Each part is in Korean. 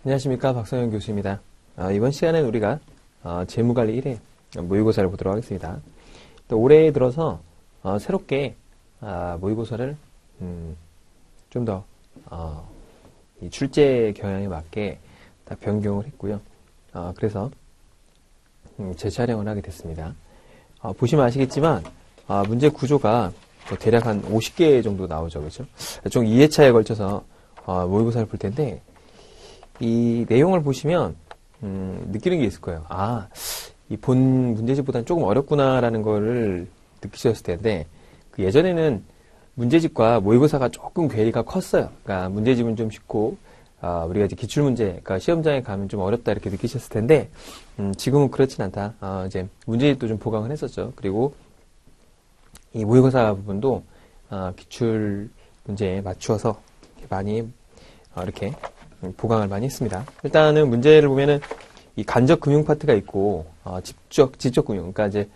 안녕하십니까, 박성현 교수입니다. 이번 시간에는 우리가 재무관리 1회 모의고사를 보도록 하겠습니다. 또 올해 들어서 새롭게 모의고사를 좀 더 이 출제 경향에 맞게 다 변경을 했고요. 그래서 재촬영을 하게 됐습니다. 보시면 아시겠지만 문제 구조가 대략 한 50개 정도 나오죠, 그렇죠? 총 2회차에 걸쳐서 모의고사를 볼 텐데 이 내용을 보시면 느끼는 게 있을 거예요. 이 본 문제집보다는 조금 어렵구나라는 거를 느끼셨을 텐데 예전에는 문제집과 모의고사가 조금 괴리가 컸어요. 그러니까 문제집은 좀 쉽고 우리가 이제 기출문제, 그러니까 시험장에 가면 좀 어렵다 이렇게 느끼셨을 텐데 지금은 그렇진 않다. 이제 문제집도 좀 보강을 했었죠. 그리고 이 모의고사 부분도 기출 문제에 맞추어서 많이 이렇게 보강을 많이 했습니다. 일단은 문제를 보면은 이 간접 금융 파트가 있고 직접 금융, 그러니까 이제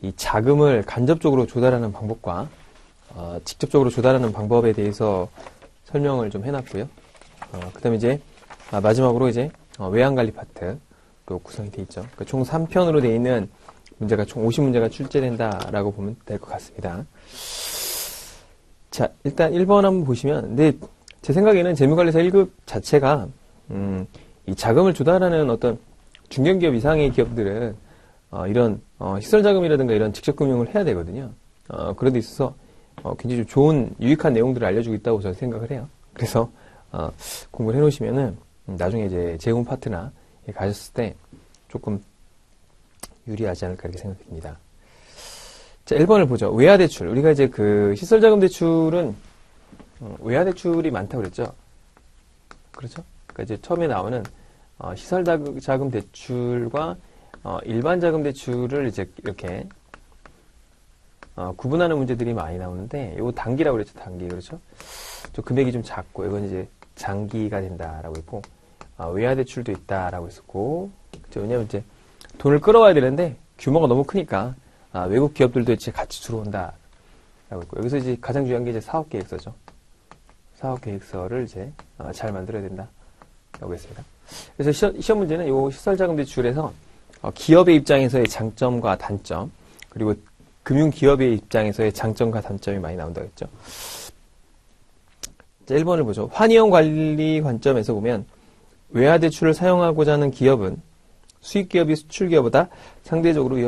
이 자금을 간접적으로 조달하는 방법과 직접적으로 조달하는 방법에 대해서 설명을 좀 해놨고요. 그다음에 이제 마지막으로 이제 외환관리 파트 또 구성이 되어 있죠. 그러니까 총 3편으로 되어 있는 문제가 총 50문제가 출제된다라고 보면 될 것 같습니다. 자, 일단 1번 한번 보시면, 근데 제 생각에는 재무관리사 1급 자체가 이 자금을 조달하는 어떤 중견기업 이상의 기업들은 이런 시설자금이라든가 이런 직접금융을 해야 되거든요. 그런 데 있어서 굉장히 좀 좋은 유익한 내용들을 알려주고 있다고 저는 생각을 해요. 그래서 공부를 해놓으시면은 나중에 이제 재무 파트나 가셨을 때 조금 유리하지 않을까 이렇게 생각됩니다. 자, 1번을 보죠. 외화대출. 우리가 이제 그 시설자금 대출은 외화대출이 많다고 그랬죠. 그렇죠? 그러니까 이제 처음에 나오는 시설자금 대출과 일반 자금 대출을 이제 이렇게 구분하는 문제들이 많이 나오는데 이거 단기라고 그랬죠. 단기. 그렇죠? 좀 금액이 좀 작고 이건 이제 장기가 된다라고 했고 외화대출도 있다라고 했었고 그렇죠? 왜냐면 이제 돈을 끌어와야 되는데 규모가 너무 크니까 외국 기업들도 이제 같이 들어온다라고 했고 여기서 이제 가장 중요한 게 이제 사업계획서죠. 사업계획서를 이제 잘 만들어야 된다라고 했습니다. 그래서 시험 문제는 이 시설자금 대출에서 기업의 입장에서의 장점과 단점 그리고 금융기업의 입장에서의 장점과 단점이 많이 나온다고 했죠. 자, 1번을 보죠. 환이형 관리 관점에서 보면 외화대출을 사용하고자 하는 기업은 수입기업이 수출기업보다 상대적으로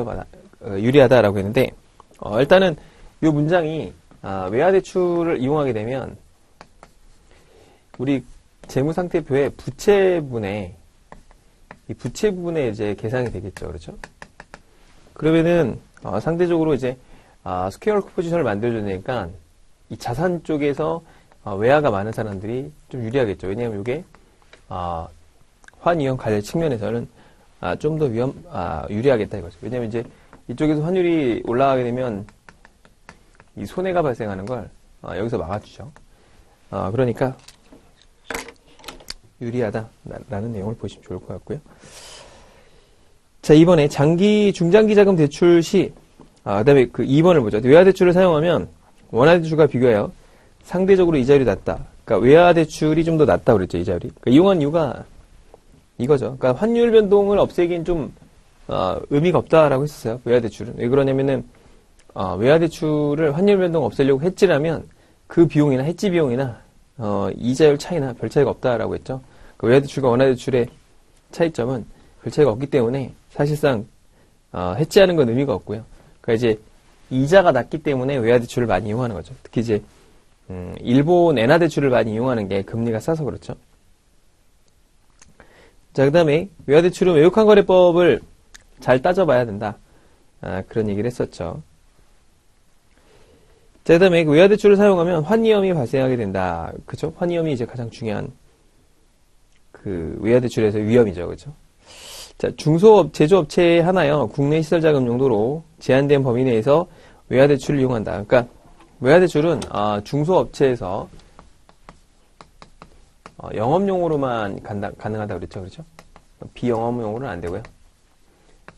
유리하다라고 했는데 일단은 이 문장이 외화대출을 이용하게 되면 우리 재무상태표의 부채분에 이 부채 부분에 이제 계산이 되겠죠, 그렇죠? 그러면은 상대적으로 이제 스퀘어 포지션을 만들어주니까 이 자산 쪽에서 외화가 많은 사람들이 좀 유리하겠죠. 왜냐하면 이게 환이형 관리 측면에서는 좀 더 유리하겠다 이거죠. 왜냐하면 이제 이쪽에서 환율이 올라가게 되면 이 손해가 발생하는 걸 여기서 막아주죠. 그러니까 유리하다라는 내용을 보시면 좋을 것 같고요. 자, 이번에 중장기 자금 대출 시, 그다음에 그 2번을 보죠. 외화대출을 사용하면 원화대출과 비교하여 상대적으로 이자율이 낮다. 그러니까 외화대출이 좀 더 낮다고 그랬죠, 이자율이. 그러니까 이용한 이유가 이거죠. 그러니까 환율 변동을 없애긴 좀 의미가 없다라고 했었어요. 외화대출은. 왜 그러냐면은 외화대출을 환율 변동 없애려고 했지라면 그 비용이나 해지 비용이나 이자율 차이나 별 차이가 없다라고 했죠. 그 외화대출과 원화대출의 차이점은 별 차이가 없기 때문에 사실상 해지하는 건 의미가 없고요. 그러니까 이제 이자가 낮기 때문에 외화대출을 많이 이용하는 거죠. 특히 이제 일본 엔화 대출을 많이 이용하는 게 금리가 싸서 그렇죠. 자, 그 다음에 외화대출은 외국환거래법을 잘 따져봐야 된다. 그런 얘기를 했었죠. 자, 그 다음에 외화대출을 사용하면 환위험이 발생하게 된다. 그죠? 환위험이 이제 가장 중요한 그 외화대출에서 위험이죠. 그죠? 자, 제조업체에 하나여 국내 시설자금 용도로 제한된 범위 내에서 외화대출을 이용한다. 그러니까 외화대출은 중소업체에서 영업용으로만 가능하다고 그랬죠. 그렇죠? 비영업용으로는 안 되고요.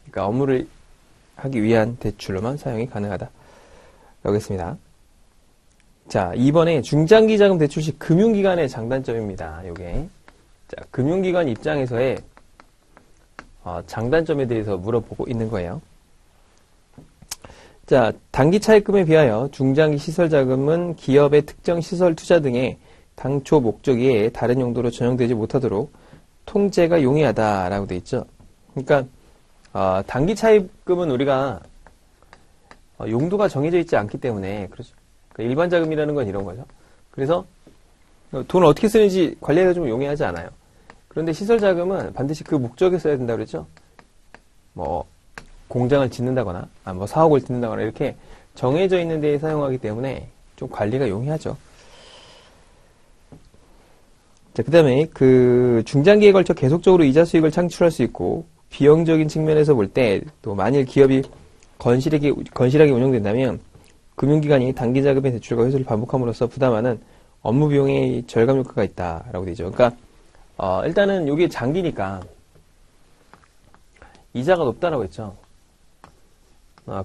그러니까 업무를 하기 위한 대출로만 사용이 가능하다라고 했습니다. 자, 2번에 중장기 자금 대출 시 금융기관의 장단점입니다. 요게. 자, 금융기관 입장에서의 장단점에 대해서 물어보고 있는 거예요. 자, 단기 차입금에 비하여 중장기 시설 자금은 기업의 특정 시설 투자 등의 당초 목적 외에 다른 용도로 전용되지 못하도록 통제가 용이하다라고 돼 있죠. 그러니까 단기 차입금은 우리가 용도가 정해져 있지 않기 때문에 그렇죠. 그러니까 일반 자금이라는 건 이런 거죠. 그래서 돈을 어떻게 쓰는지 관리가 좀 용이하지 않아요. 그런데 시설 자금은 반드시 그 목적에 써야 된다고 그랬죠. 뭐 공장을 짓는다거나 뭐 사옥을 짓는다거나 이렇게 정해져 있는 데에 사용하기 때문에 좀 관리가 용이하죠. 자, 그 다음에 그 중장기에 걸쳐 계속적으로 이자 수익을 창출할 수 있고 비용적인 측면에서 볼 때 또 만일 기업이 건실하게 운영된다면 금융기관이 단기 자금의 대출과 회수를 반복함으로써 부담하는 업무 비용의 절감 효과가 있다라고 되죠. 그러니까 일단은 이게 장기니까 이자가 높다라고 했죠.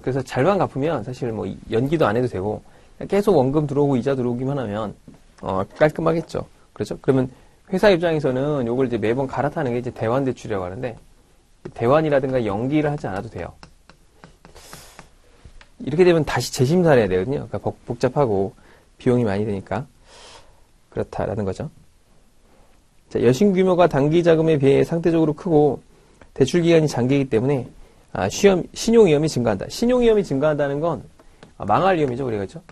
그래서 잘만 갚으면 사실 뭐 연기도 안 해도 되고 계속 원금 들어오고 이자 들어오기만 하면 깔끔하겠죠. 그렇죠? 그러면 회사 입장에서는 요걸 이제 매번 갈아타는 게 이제 대환 대출이라고 하는데 대환이라든가 연기를 하지 않아도 돼요. 이렇게 되면 다시 재심사를 해야 되거든요. 그러니까 복잡하고 비용이 많이 드니까 그렇다라는 거죠. 자, 여신 규모가 단기 자금에 비해 상대적으로 크고 대출 기간이 장기이기 때문에 신용 위험이 증가한다. 신용 위험이 증가한다는 건 망할 위험이죠, 우리가 그렇죠?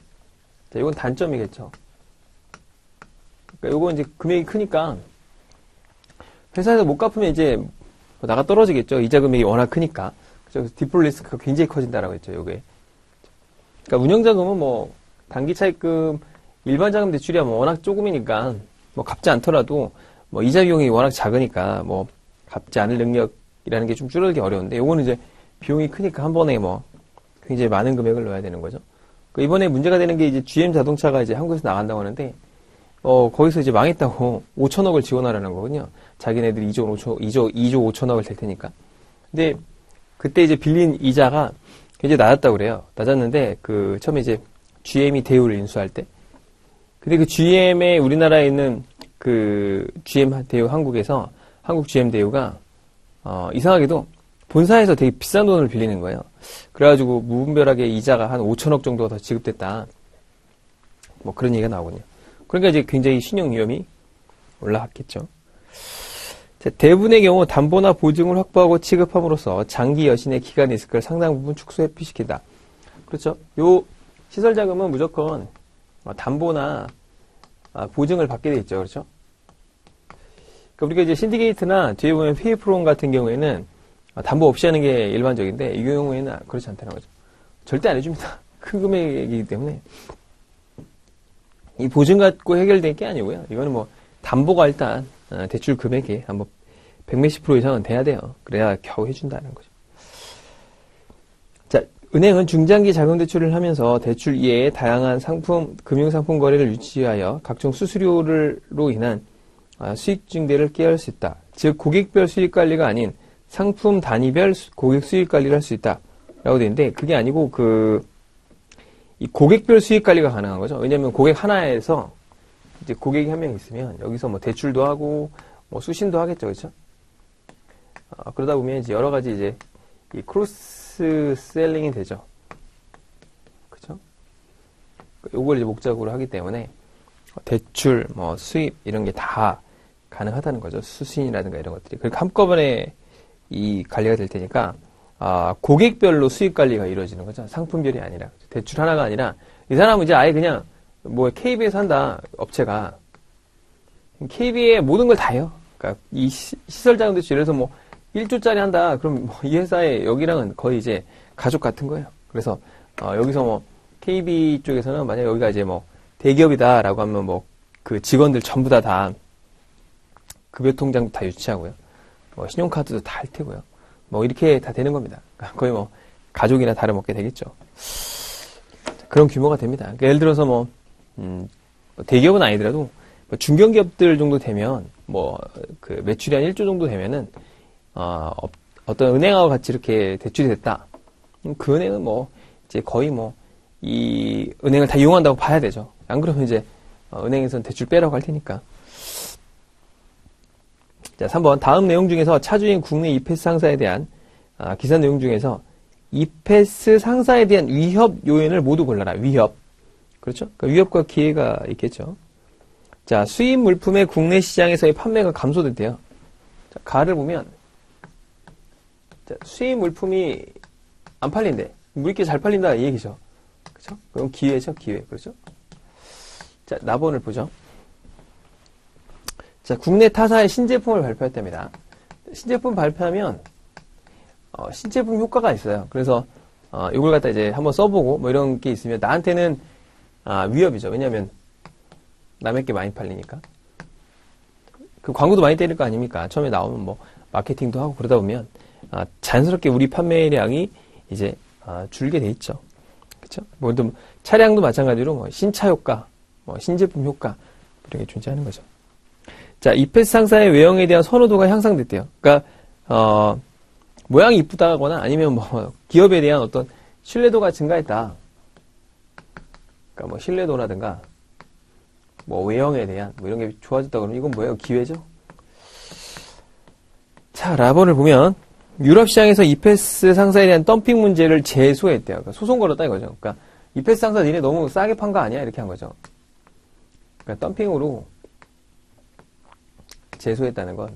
자, 이건 단점이겠죠. 그러니까 요거 이제 금액이 크니까 회사에서 못 갚으면 이제 나가 떨어지겠죠. 이자 금액이 워낙 크니까. 그래서 디폴트 리스크가 굉장히 커진다라고 했죠, 요게. 그러니까 운영자금은 뭐 단기 차입금 일반 자금 대출이야 뭐 워낙 조금이니까 뭐 갚지 않더라도 뭐 이자 비용이 워낙 작으니까 뭐 갚지 않을 능력이라는 게 좀 줄어들기 어려운데 요거는 이제 비용이 크니까 한 번에 뭐 굉장히 많은 금액을 넣어야 되는 거죠. 그러니까 이번에 문제가 되는 게 이제 GM 자동차가 이제 한국에서 나간다고 하는데 거기서 이제 망했다고 5천억을 지원하라는 거거든요. 자기네들이 2조 5천억을 댈 테니까. 근데 그때 이제 빌린 이자가 굉장히 낮았다고 그래요. 낮았는데 처음에 이제 GM이 대우를 인수할 때. 근데 그 GM에 우리나라에 있는 그 GM 대우 한국에서 한국 GM 대우가 이상하게도 본사에서 되게 비싼 돈을 빌리는 거예요. 그래가지고 무분별하게 이자가 한 5천억 정도가 더 지급됐다. 뭐 그런 얘기가 나오거든요. 그러니까 이제 굉장히 신용 위험이 올라갔겠죠. 자, 대부분의 경우 담보나 보증을 확보하고 취급함으로써 장기 여신의 기간 리스크를 상당 부분 축소 회피시킨다. 그렇죠. 요 시설 자금은 무조건 담보나 보증을 받게 돼 있죠. 그렇죠. 그러니까 우리가 이제 신디게이트나 뒤에 보면 페이프론 같은 경우에는 담보 없이 하는 게 일반적인데 이 경우에는 그렇지 않다는 거죠. 절대 안 해줍니다. 큰 금액이기 때문에. 이 보증 갖고 해결된 게 아니고요. 이거는 뭐 담보가 일단 대출 금액이 한번 100몇십 % 이상은 돼야 돼요. 그래야 겨우 해준다는 거죠. 자, 은행은 중장기 자금 대출을 하면서 대출 이외에 다양한 금융상품 거래를 유치하여 각종 수수료로 인한 수익 증대를 깨할 수 있다. 즉 고객별 수익 관리가 아닌 상품 단위별 고객 수익 관리를 할 수 있다. 라고 되어 있는데 그게 아니고 이 고객별 수익 관리가 가능한 거죠. 왜냐하면 고객 하나에서 이제 고객이 한 명 있으면 여기서 뭐 대출도 하고 뭐 수신도 하겠죠, 그렇죠? 그러다 보면 이제 여러 가지 이제 이 크로스 셀링이 되죠, 그렇죠? 요걸 이제 목적으로 하기 때문에 대출, 뭐 수입 이런 게 다 가능하다는 거죠. 수신이라든가 이런 것들이. 그러니까 한꺼번에 이 관리가 될 테니까. 고객별로 수익 관리가 이루어지는 거죠. 상품별이 아니라. 대출 하나가 아니라, 이 사람은 이제 아예 그냥, 뭐, KB에서 한다, 업체가. KB에 모든 걸 다 해요. 그러니까, 이 시설자금 대출, 예를 들어서 뭐, 1조짜리 한다, 그럼 뭐 이 회사에 여기랑은 거의 이제 가족 같은 거예요. 그래서, 여기서 뭐, KB 쪽에서는 만약에 여기가 이제 뭐, 대기업이다라고 하면 뭐, 그 직원들 전부 다 급여통장도 다 유치하고요. 뭐, 신용카드도 다 할 테고요. 뭐 이렇게 다 되는 겁니다. 거의 뭐 가족이나 다름없게 되겠죠. 그런 규모가 됩니다. 그러니까 예를 들어서 뭐 대기업은 아니더라도 뭐 중견기업들 정도 되면 뭐 그 매출이 한 1조 정도 되면은 어떤 은행하고 같이 이렇게 대출이 됐다. 그 은행은 뭐 이제 거의 뭐 이 은행을 다 이용한다고 봐야 되죠. 안 그러면 이제 은행에서는 대출 빼라고 할 테니까. 자, 3번. 다음 내용 중에서 차주인 국내 이패스 상사에 대한 기사 내용 중에서 이패스 상사에 대한 위협 요인을 모두 골라라. 위협. 그렇죠? 그러니까 위협과 기회가 있겠죠. 자, 수입 물품의 국내 시장에서의 판매가 감소됐대요. 자, 가를 보면 자, 수입 물품이 안 팔린대. 우리께 잘 팔린다 이 얘기죠. 그렇죠? 그럼 기회죠, 기회. 그렇죠? 자, 나번을 보죠. 자, 국내 타사의 신제품을 발표했답니다. 신제품 발표하면 신제품 효과가 있어요. 그래서 이걸 갖다 이제 한번 써보고 뭐 이런 게 있으면 나한테는 위협이죠. 왜냐하면 남의 게 많이 팔리니까. 그 광고도 많이 때릴 거 아닙니까? 처음에 나오면 뭐 마케팅도 하고 그러다 보면 자연스럽게 우리 판매량이 이제 줄게 돼 있죠. 그렇죠? 뭐든 차량도 마찬가지로 뭐 신차 효과, 뭐 신제품 효과 이런 게 존재하는 거죠. 자, 이패스 상사의 외형에 대한 선호도가 향상됐대요. 그러니까 모양이 이쁘다거나 아니면 뭐 기업에 대한 어떤 신뢰도가 증가했다. 그러니까 뭐 신뢰도라든가 뭐 외형에 대한 뭐 이런 게 좋아졌다 그러면 이건 뭐예요? 기회죠. 자, 라본을 보면 유럽 시장에서 이패스 상사에 대한 덤핑 문제를 제소했대요. 그러니까 소송 걸었다 이거죠. 그러니까 이패스 상사 니네 너무 싸게 판 거 아니야? 이렇게 한 거죠. 그러니까 덤핑으로 제소했다는 건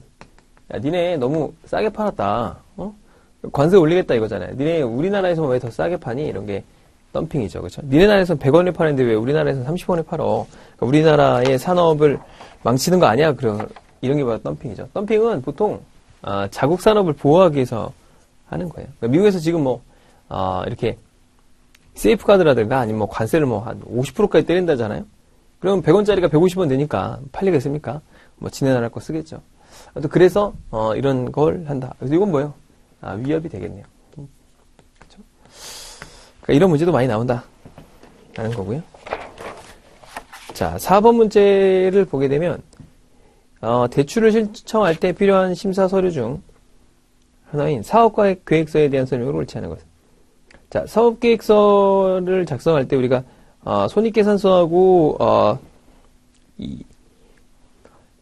야, 니네 너무 싸게 팔았다. 관세 올리겠다 이거잖아요. 니네 우리나라에서 왜 더 싸게 파니? 이런 게 덤핑이죠. 그렇죠? 니네 나라에서 100원에 파는데 왜 우리나라에서 30원에 팔어? 그러니까 우리나라의 산업을 망치는 거 아니야? 이런 게 바로 덤핑이죠. 덤핑은 보통 자국 산업을 보호하기 위해서 하는 거예요. 그러니까 미국에서 지금 뭐 이렇게 세이프가드라든가 아니면 뭐 관세를 뭐 한 50%까지 때린다잖아요. 그럼 100원짜리가 150원 되니까 팔리겠습니까? 뭐 지네 나라 거 쓰겠죠. 그래서 이런 걸 한다. 그래서 이건 뭐예요? 위협이 되겠네요. 그렇죠? 그러니까 이런 문제도 많이 나온다. 라는 거고요. 자, 4번 문제를 보게 되면 대출을 신청할 때 필요한 심사 서류 중 하나인 사업계획서에 대한 설명을 옳지 않은 것. 자, 사업계획서를 작성할 때 우리가 손익계산서하고 이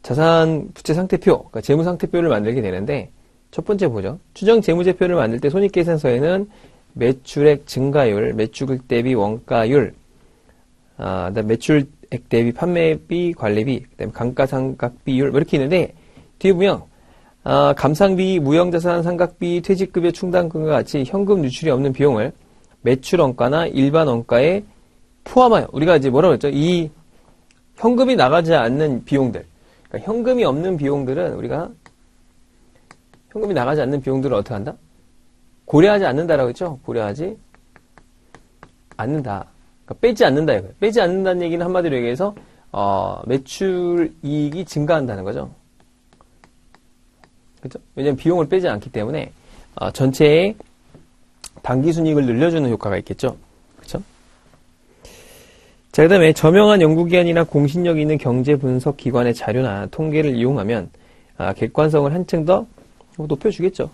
자산 부채 상태표, 그러니까 재무 상태표를 만들게 되는데 첫 번째 보죠. 추정 재무제표를 만들 때 손익계산서에는 매출액 증가율, 매출액 대비 원가율, 그다음 매출액 대비 판매비, 관리비, 그다음에 감가상각 비율 뭐 이렇게 있는데 뒤에 보면 감상비, 무형자산 상각비, 퇴직급여 충당금과 같이 현금 유출이 없는 비용을 매출 원가나 일반 원가에 포함하여 우리가 이제 뭐라고 했죠? 이 현금이 나가지 않는 비용들, 그러니까 현금이 없는 비용들은 우리가 현금이 나가지 않는 비용들을 어떻게 한다? 고려하지 않는다라고 했죠? 고려하지 않는다. 그러니까 빼지 않는다 이거예요. 빼지 않는다는 얘기는 한마디로 얘기해서 매출 이익이 증가한다는 거죠. 그렇죠? 왜냐면 비용을 빼지 않기 때문에 전체의 당기순이익을 늘려주는 효과가 있겠죠. 그렇죠? 자, 그다음에 저명한 연구기관이나 공신력 있는 경제분석기관의 자료나 통계를 이용하면 객관성을 한층 더 높여주겠죠.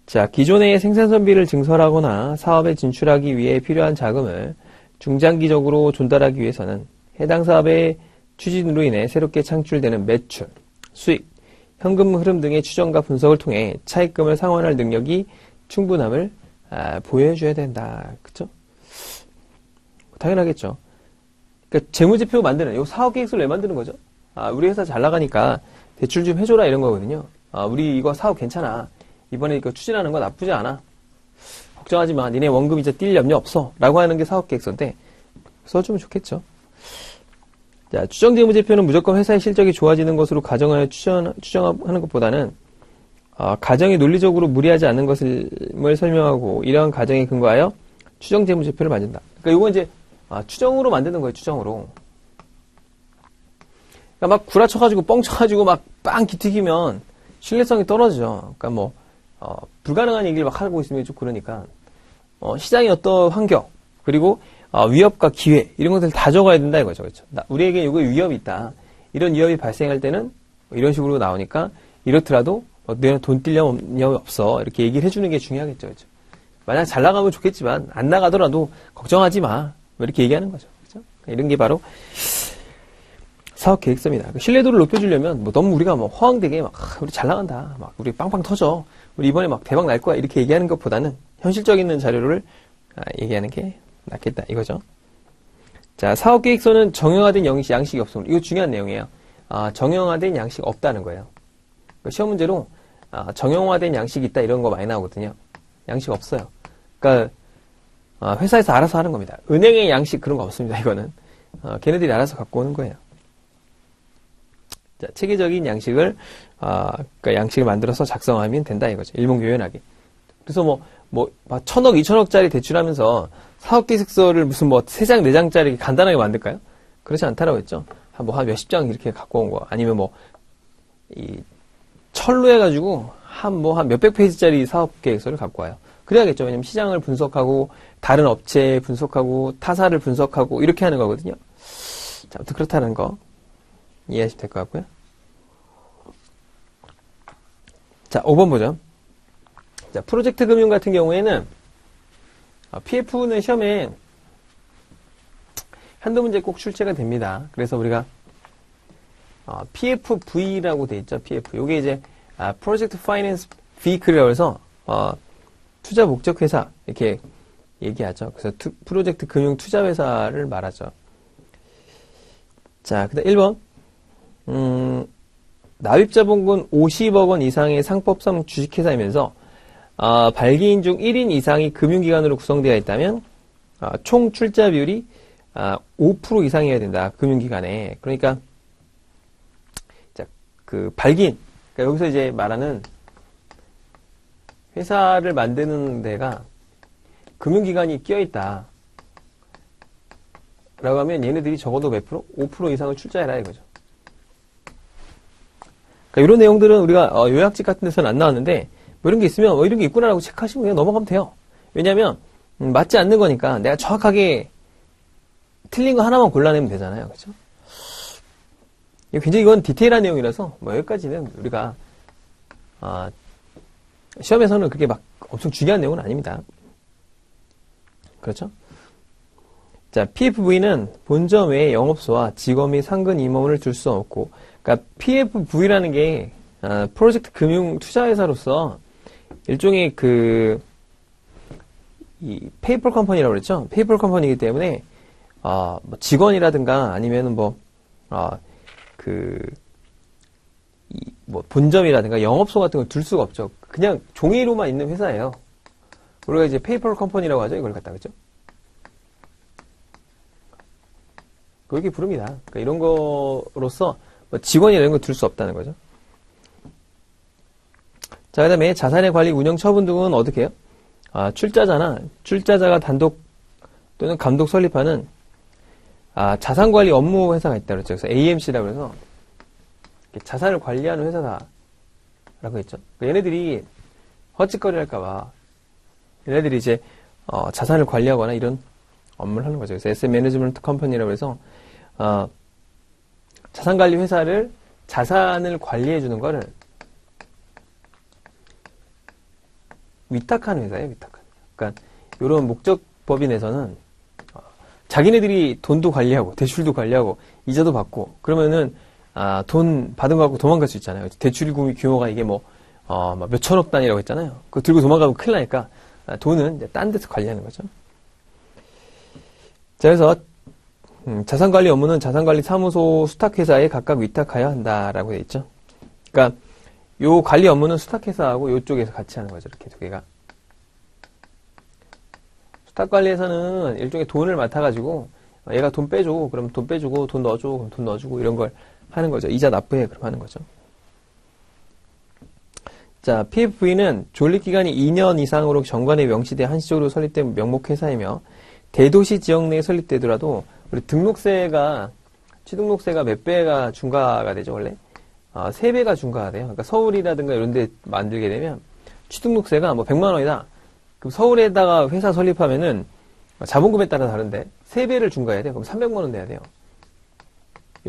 자, 기존의 생산선비를 증설하거나 사업에 진출하기 위해 필요한 자금을 중장기적으로 전달하기 위해서는 해당 사업의 추진으로 인해 새롭게 창출되는 매출, 수익, 현금 흐름 등의 추정과 분석을 통해 차입금을 상환할 능력이 충분함을 보여줘야 된다. 그쵸? 당연하겠죠. 그러니까 재무제표 만드는, 요 사업계획서를 왜 만드는 거죠? 우리 회사 잘 나가니까 대출 좀 해줘라 이런 거거든요. 우리 이거 사업 괜찮아. 이번에 이거 추진하는 거 나쁘지 않아. 걱정하지 마. 니네 원금 이제 뛸 염려 없어. 라고 하는 게 사업계획서인데 써주면 좋겠죠. 자, 추정재무제표는 무조건 회사의 실적이 좋아지는 것으로 가정하여 추정하는 것보다는 가정이 논리적으로 무리하지 않는 것을 설명하고 이러한 가정에 근거하여 추정재무제표를 만든다. 그러니까 이건 이제 추정으로 만드는 거예요. 추정으로. 그러니까 막 구라쳐가지고 뻥 쳐가지고 막 빵 기튀기면 신뢰성이 떨어지죠. 그러니까 뭐 불가능한 얘기를 막 하고 있으면 좀 그러니까 시장의 어떤 환경 그리고 위협과 기회 이런 것들 다 적어야 된다 이거죠. 그렇죠? 우리에게 이거 위협이 있다. 이런 위협이 발생할 때는 이런 식으로 나오니까 이렇더라도 내가 돈 뛸 염려 없어. 이렇게 얘기를 해주는 게 중요하겠죠. 그렇죠? 만약 잘 나가면 좋겠지만 안 나가더라도 걱정하지 마. 이렇게 얘기하는 거죠. 그렇죠? 이런 게 바로 사업 계획서입니다. 신뢰도를 높여주려면 뭐 너무 우리가 뭐 허황되게 막 우리 잘 나간다, 막 우리 빵빵 터져, 우리 이번에 막 대박 날 거야 이렇게 얘기하는 것보다는 현실적 있는 자료를 얘기하는 게 낫겠다 이거죠. 자, 사업 계획서는 정형화된 양식이 없습니다. 이거 중요한 내용이에요. 정형화된 양식 없다는 거예요. 시험 문제로 정형화된 양식이 있다 이런 거 많이 나오거든요. 양식 없어요. 그러니까 회사에서 알아서 하는 겁니다. 은행의 양식 그런 거 없습니다. 이거는 걔네들이 알아서 갖고 오는 거예요. 자, 체계적인 양식을 그러니까 양식을 만들어서 작성하면 된다 이거죠. 일목요연하게. 그래서 뭐 1,000억, 2,000억짜리 대출하면서 사업계획서를 무슨 뭐 3장, 4장짜리 간단하게 만들까요? 그렇지 않다라고 했죠. 한 몇십 장 이렇게 갖고 온 거. 아니면 철로 해가지고 한 몇백 페이지짜리 사업계획서를 갖고 와요. 그래야겠죠. 왜냐면 시장을 분석하고, 다른 업체 분석하고, 타사를 분석하고, 이렇게 하는 거거든요. 자, 아무튼 그렇다는 거 이해하시면 될 것 같고요. 자, 5번 보죠. 자, 프로젝트 금융 같은 경우에는 PF는 시험에 한두 문제 꼭 출제가 됩니다. 그래서 우리가 PFV라고 돼 있죠. PF. 요게 이제 프로젝트 파이낸스 비클이라고 해서 투자 목적 회사 이렇게 얘기하죠. 그래서 프로젝트 금융 투자 회사를 말하죠. 자, 그다음 1번. 납입자본금 50억 원 이상의 상법상 주식회사이면서 발기인 중 1인 이상이 금융기관으로 구성되어 있다면 총 출자 비율이 5% 이상이어야 된다. 금융기관에. 그러니까 자, 그 발기인 그러니까 여기서 이제 말하는 회사를 만드는 데가 금융기관이 끼어있다. 라고 하면 얘네들이 적어도 몇 프로? 5% 이상을 출자해라 이거죠. 그러니까 이런 내용들은 우리가 요약집 같은 데서는 안 나왔는데 뭐 이런 게 있으면 이런 게 있구나라고 체크하시면 그냥 넘어가면 돼요. 왜냐하면 맞지 않는 거니까 내가 정확하게 틀린 거 하나만 골라내면 되잖아요. 그렇죠? 굉장히 이건 디테일한 내용이라서 뭐 여기까지는 우리가 시험에서는 그렇게 막 엄청 중요한 내용은 아닙니다. 그렇죠? 자, PFV는 본점 외에 영업소와 직원 및 상근 임원을 둘 수 없고, 그러니까 PFV라는 게 프로젝트 금융 투자회사로서 일종의 이 페이퍼 컴퍼니라고 그랬죠. 페이퍼 컴퍼니이기 때문에 뭐 직원이라든가 아니면은 뭐 본점이라든가 영업소 같은 걸 둘 수가 없죠. 그냥 종이로만 있는 회사예요. 우리가 이제 페이퍼 컴퍼니라고 하죠. 이걸 갖다 그죠? 그렇게 부릅니다. 그러니까 이런 거로서 뭐 직원이나 이런 거 둘 수 없다는 거죠. 자, 그 다음에 자산의 관리, 운영, 처분 등은 어떻게 해요? 출자자가 단독 또는 감독 설립하는 자산관리 업무 회사가 있다 그랬죠. 그래서 AMC라고 해서 자산을 관리하는 회사다라고 했죠. 얘네들이 헛짓거리 할까봐 얘네들이 이제 자산을 관리하거나 이런 업무를 하는 거죠. 그래서 에셋 매니지먼트 컴퍼니라고 해서 자산관리 회사를 자산을 관리해 주는 거를 위탁하는 회사예요. 위탁하는. 그러니까 이런 목적 법인에서는 자기네들이 돈도 관리하고 대출도 관리하고 이자도 받고 그러면은 돈 받은 거 갖고 도망갈 수 있잖아요. 대출 규모가 이게 몇 천억 단위라고 했잖아요. 그거 들고 도망가면 큰일 나니까 돈은 이제 딴 데서 관리하는 거죠. 자, 그래서 자산관리 업무는 자산관리 사무소 수탁회사에 각각 위탁하여야 한다라고 되어 있죠. 그러니까 요 관리 업무는 수탁회사하고 요쪽에서 같이 하는 거죠. 이렇게 두 개가. 수탁관리에서는 일종의 돈을 맡아가지고 얘가 돈 빼줘. 그럼 돈 빼주고 돈 넣어줘. 그럼 돈 넣어주고 이런 걸 하는 거죠. 이자 납부해. 그럼 하는 거죠. 자, PFV는 존립기간이 2년 이상으로 정관에 명시돼 한시적으로 설립된 명목회사이며 대도시 지역 내에 설립되더라도 우리 취등록세가 몇 배가 중과가 되죠, 원래? 3배가 중과가 돼요. 그러니까 서울이라든가 이런 데 만들게 되면 취등록세가 100만 원이다. 그럼 서울에다가 회사 설립하면은 자본금에 따라 다른데 3배를 중과해야 돼요. 그럼 300만 원 내야 돼요.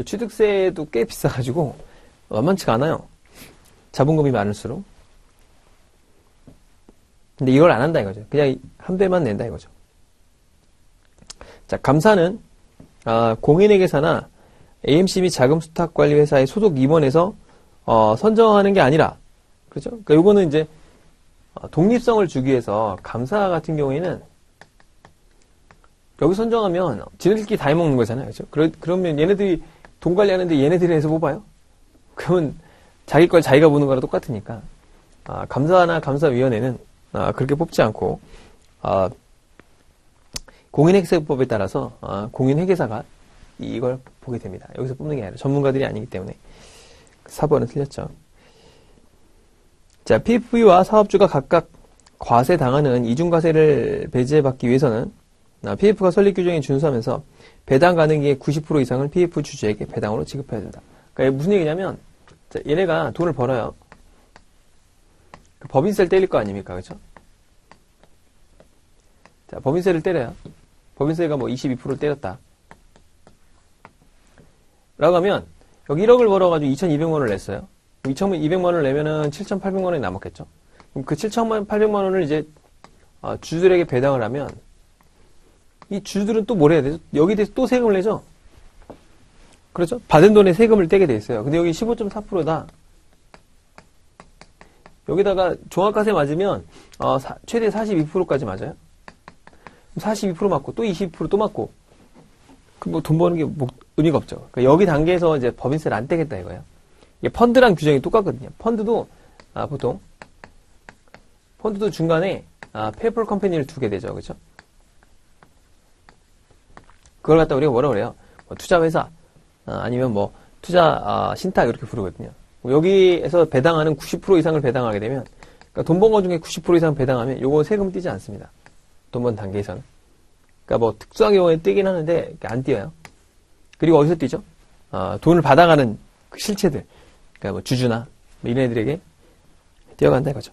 취득세도 꽤 비싸가지고 만만치가 않아요. 자본금이 많을수록. 근데 이걸 안 한다 이거죠. 그냥 한 배만 낸다 이거죠. 자, 감사는 공인회계사나 AMC 및 자금수탁관리회사의 소속 임원에서 선정하는 게 아니라, 그렇죠? 그러니까 요거는 이제 독립성을 주기 위해서 감사 같은 경우에는 여기 선정하면 지네들끼리 다 해먹는 거잖아요. 그렇죠? 그러면 얘네들이 돈 관리하는데 얘네들이 해서 뽑아요? 그러면 자기 걸 자기가 보는 거랑 똑같으니까 감사나 감사위원회는 그렇게 뽑지 않고 공인회계사법에 따라서 공인회계사가 이걸 보게 됩니다. 여기서 뽑는 게 아니라 전문가들이 아니기 때문에 4번은 틀렸죠. 자, PF와 사업주가 각각 과세당하는 이중과세를 배제받기 위해서는 PF가 설립 규정에 준수하면서 배당 가능액의 90% 이상을 PF 주주에게 배당으로 지급해야 된다. 그러니까 무슨 얘기냐면 자, 얘네가 돈을 벌어요. 법인세를 때릴 거 아닙니까? 그렇죠? 자, 법인세를 때려요. 법인세가 뭐 22%를 때렸다. 라고 하면 여기 1억을 벌어가지고 2,200만 원을 냈어요. 2,200만 원을 내면은 7,800만 원이 남았겠죠. 그럼 그 7,800만 원을 이제 주주들에게 배당을 하면 이 주주들은 또 뭘 해야 되죠? 여기에 대해서 또 세금을 내죠? 그렇죠? 받은 돈에 세금을 떼게 돼 있어요. 근데 여기 15.4%다. 여기다가 종합과세 맞으면 최대 42%까지 맞아요. 42% 맞고 또 20%또 맞고 그 뭐 돈 버는 게 뭐 의미가 없죠. 그러니까 여기 단계에서 이제 법인세를 안 떼겠다 이거예요. 이게 펀드랑 규정이 똑같거든요. 펀드도 보통 펀드도 중간에 페이퍼 컴퍼니를 두게 되죠. 그렇죠? 그걸 갖다 우리가 뭐라 그래요? 뭐 투자회사 아니면 뭐 투자 신탁 이렇게 부르거든요. 여기에서 배당하는 90% 이상을 배당하게 되면 그러니까 돈 번 거 중에 90% 이상 배당하면 요거 세금 띄지 않습니다. 돈 번 단계에서는. 그러니까 뭐 특수한 경우에 뜨긴 하는데 안 띄어요. 그리고 어디서 띄죠? 돈을 받아가는 그 실체들. 그러니까 뭐 주주나 뭐 이런 애들에게 띄어간다 이거죠.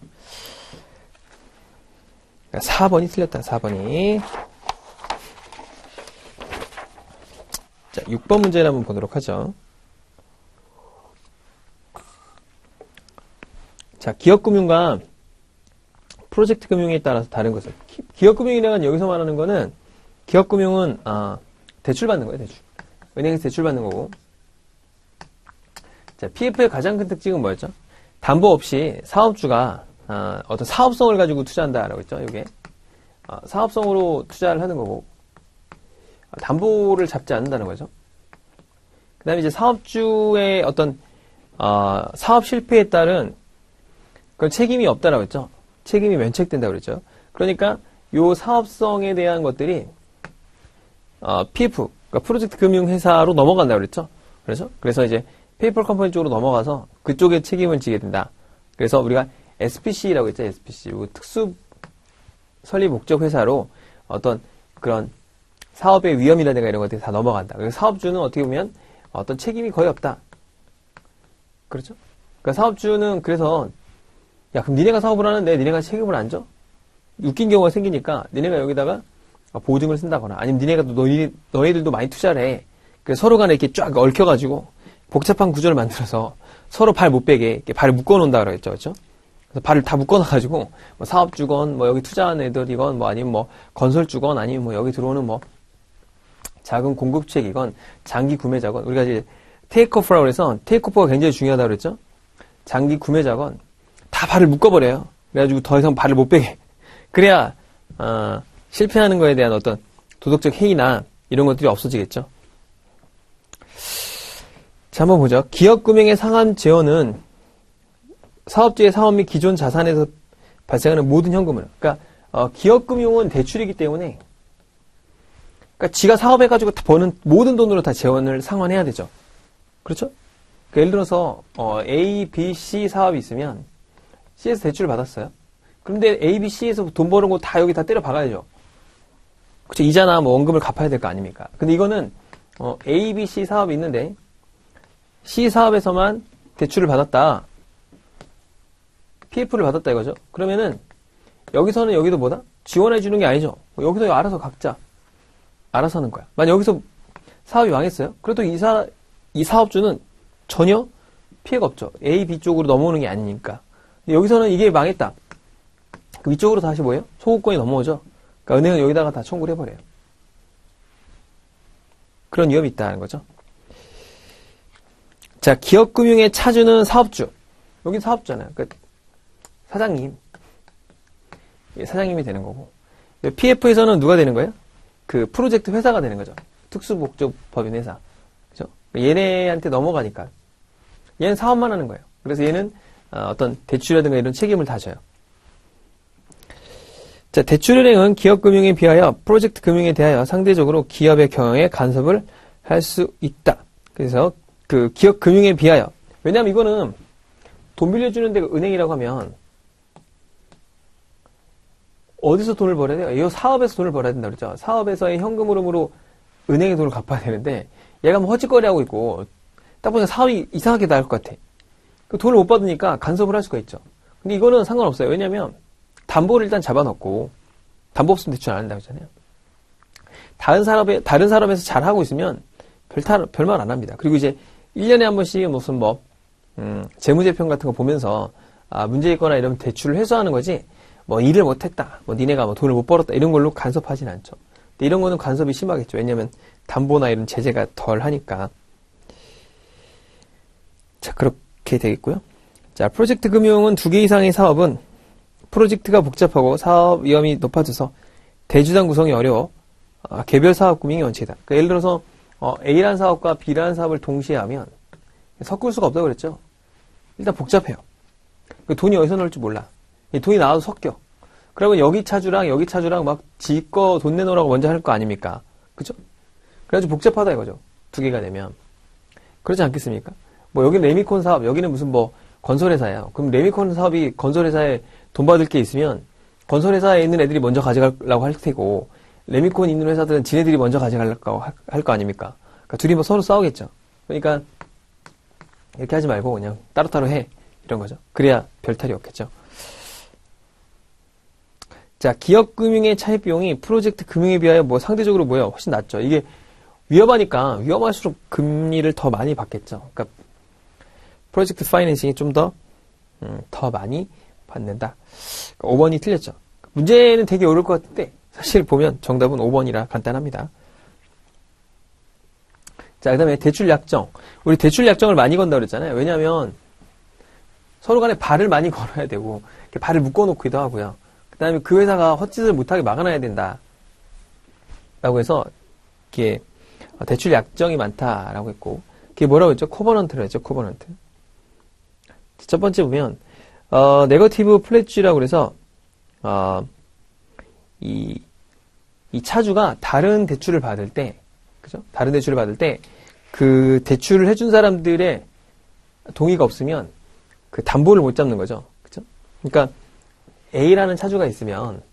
그러니까 4번이 틀렸다. 4번이. 자, 6번 문제를 한번 보도록 하죠. 자, 기업금융과 프로젝트 금융에 따라서 다른 것을. 기업금융이라는 여기서 말하는 거는 기업금융은 대출 받는 거예요. 대출. 은행에서 대출 받는 거고. 자, PF의 가장 큰 특징은 뭐였죠? 담보 없이 사업주가 어떤 사업성을 가지고 투자한다라고 했죠. 이게 사업성으로 투자를 하는 거고 담보를 잡지 않는다는 거죠. 그 다음에 이제 사업주의 어떤 사업 실패에 따른 그런 책임이 없다라고 했죠. 책임이 면책된다고 그랬죠. 그러니까 요 사업성에 대한 것들이 PF, 그러니까 프로젝트 금융회사로 넘어간다고 그랬죠. 그래서 이제 페이퍼 컴퍼니 쪽으로 넘어가서 그쪽에 책임을 지게 된다. 그래서 우리가 SPC라고 했죠. SPC. 특수 설립 목적 회사로 어떤 그런 사업의 위험이라든가 이런 것들이 다 넘어간다. 그래서 사업주는 어떻게 보면 어떤 책임이 거의 없다. 그렇죠? 그러니까 사업주는 그래서 야, 그럼 니네가 사업을 하는데 니네가 책임을 안 져? 웃긴 경우가 생기니까 니네가 여기다가 보증을 쓴다거나 아니면 니네가 너희들도 많이 투자를 해. 그래서 서로 간에 이렇게 쫙 얽혀가지고 복잡한 구조를 만들어서 서로 발 못 빼게 이렇게 발을 묶어놓는다 그랬죠. 그렇죠? 그래서 발을 다 묶어놔가지고 뭐 사업주건 뭐 여기 투자한 애들이건 뭐 아니면 뭐 건설주건 아니면 뭐 여기 들어오는 뭐 작은 공급책이건 장기 구매자건 우리가 이제 테이크오프라고 해서 테이크오프가 굉장히 중요하다고 그랬죠. 장기 구매자건 다 발을 묶어버려요. 그래가지고 더 이상 발을 못 빼게. 그래야 실패하는 거에 대한 어떤 도덕적 해이나 이런 것들이 없어지겠죠. 자, 한번 보죠. 기업금융의 상환 재원은 사업주의 사업 및 기존 자산에서 발생하는 모든 현금을. 그러니까 기업금융은 대출이기 때문에 그러니까 지가 사업해가지고 버는 모든 돈으로 다 재원을 상환해야 되죠. 그렇죠? 그러니까 예를 들어서 A, B, C 사업이 있으면 C에서 대출을 받았어요. 그런데 A, B, C에서 돈 버는 거 다 여기 다 때려 박아야죠. 그렇죠? 이자나 뭐 원금을 갚아야 될 거 아닙니까? 근데 이거는 A, B, C 사업이 있는데 C 사업에서만 대출을 받았다. PF를 받았다 이거죠. 그러면은 여기서는 여기도 뭐다? 지원해 주는 게 아니죠. 여기서 알아서 각자 알아서 하는 거야. 만약 여기서 사업이 망했어요. 그래도 이 사업주는 전혀 피해가 없죠. A, B 쪽으로 넘어오는 게 아니니까. 여기서는 이게 망했다. 그 위쪽으로 다시 뭐예요? 소구권이 넘어오죠. 그러니까 은행은 여기다가 다 청구를 해버려요. 그런 위험이 있다는 거죠. 자, 기업금융의 차주는 사업주. 여기 사업주잖아요. 그러니까 사장님. 사장님이 되는 거고. PF에서는 누가 되는 거예요? 그 프로젝트 회사가 되는 거죠. 특수목적법인 회사. 그죠? 얘네한테 넘어가니까. 얘는 사업만 하는 거예요. 그래서 얘는 어떤 대출이라든가 이런 책임을 다 져요. 자, 대출은행은 기업금융에 비하여 프로젝트 금융에 대하여 상대적으로 기업의 경영에 간섭을 할 수 있다. 그래서 그 기업금융에 비하여. 왜냐하면 이거는 돈 빌려주는 데가 은행이라고 하면 어디서 돈을 벌어야 돼요? 이 사업에서 돈을 벌어야 된다 그랬죠. 사업에서의 현금 흐름으로 은행에 돈을 갚아야 되는데 얘가 뭐 헛짓거리 하고 있고 딱 보니까 사업이 이상하게 나올 것 같아. 그 돈을 못 받으니까 간섭을 할 수가 있죠. 근데 이거는 상관없어요. 왜냐면 담보를 일단 잡아놓고 담보 없으면 대출 안 한다고 했잖아요. 다른 사람에서 잘 하고 있으면 별말 안 합니다. 그리고 이제 1년에 한 번씩 무슨 재무제표 같은 거 보면서 문제 있거나 이러면 대출을 회수하는 거지 뭐 일을 못했다, 뭐 니네가 뭐 돈을 못 벌었다 이런 걸로 간섭하진 않죠. 근데 이런 거는 간섭이 심하겠죠. 왜냐면 담보나 이런 제재가 덜 하니까. 자, 그렇게 되겠고요. 자, 프로젝트 금융은 2개 이상의 사업은 프로젝트가 복잡하고 사업 위험이 높아져서 대주당 구성이 어려워 개별 사업 금융이 원칙이다. 그러니까 예를 들어서 A라는 사업과 B라는 사업을 동시에 하면 섞을 수가 없다고 그랬죠. 일단 복잡해요. 돈이 어디서 나올지 몰라. 돈이 나와도 섞여. 그러면 여기 차주랑 막 지 거 돈 내놓으라고 먼저 할 거 아닙니까? 그죠? 그래가지고 복잡하다 이거죠. 2개가 되면. 그렇지 않겠습니까? 뭐 여기는 레미콘 사업, 여기는 무슨 뭐 건설회사예요. 그럼 레미콘 사업이 건설회사에 돈 받을 게 있으면 건설회사에 있는 애들이 먼저 가져가려고 할 테고 레미콘 있는 회사들은 지네들이 먼저 가져가려고 할 거 아닙니까? 그러니까 둘이 뭐 서로 싸우겠죠. 그러니까 이렇게 하지 말고 그냥 따로따로 해. 이런 거죠. 그래야 별탈이 없겠죠. 자, 기업금융의 차입 비용이 프로젝트 금융에 비하여 뭐 상대적으로 뭐예요? 훨씬 낮죠. 이게 위험하니까 위험할수록 금리를 더 많이 받겠죠. 그러니까 프로젝트 파이낸싱이 좀 더 많이 받는다. 그러니까 5번이 틀렸죠. 문제는 되게 어려울 것 같은데 사실 보면 정답은 5번이라 간단합니다. 자, 그 다음에 대출 약정. 우리 대출 약정을 많이 건다 그랬잖아요. 왜냐하면 서로 간에 발을 많이 걸어야 되고 발을 묶어놓기도 하고요. 그 다음에 그 회사가 헛짓을 못하게 막아놔야 된다. 라고 해서 이게 대출 약정이 많다라고 했고 그게 뭐라고 했죠? 코버넌트라고 했죠. 코버넌트. 첫 번째 보면 네거티브 플랫지라고 그래서 이 차주가 다른 대출을 받을 때 그죠? 다른 대출을 받을 때 그 대출을 해준 사람들의 동의가 없으면 그 담보를 못 잡는 거죠. 그죠? 그러니까 A라는 차주가 있으면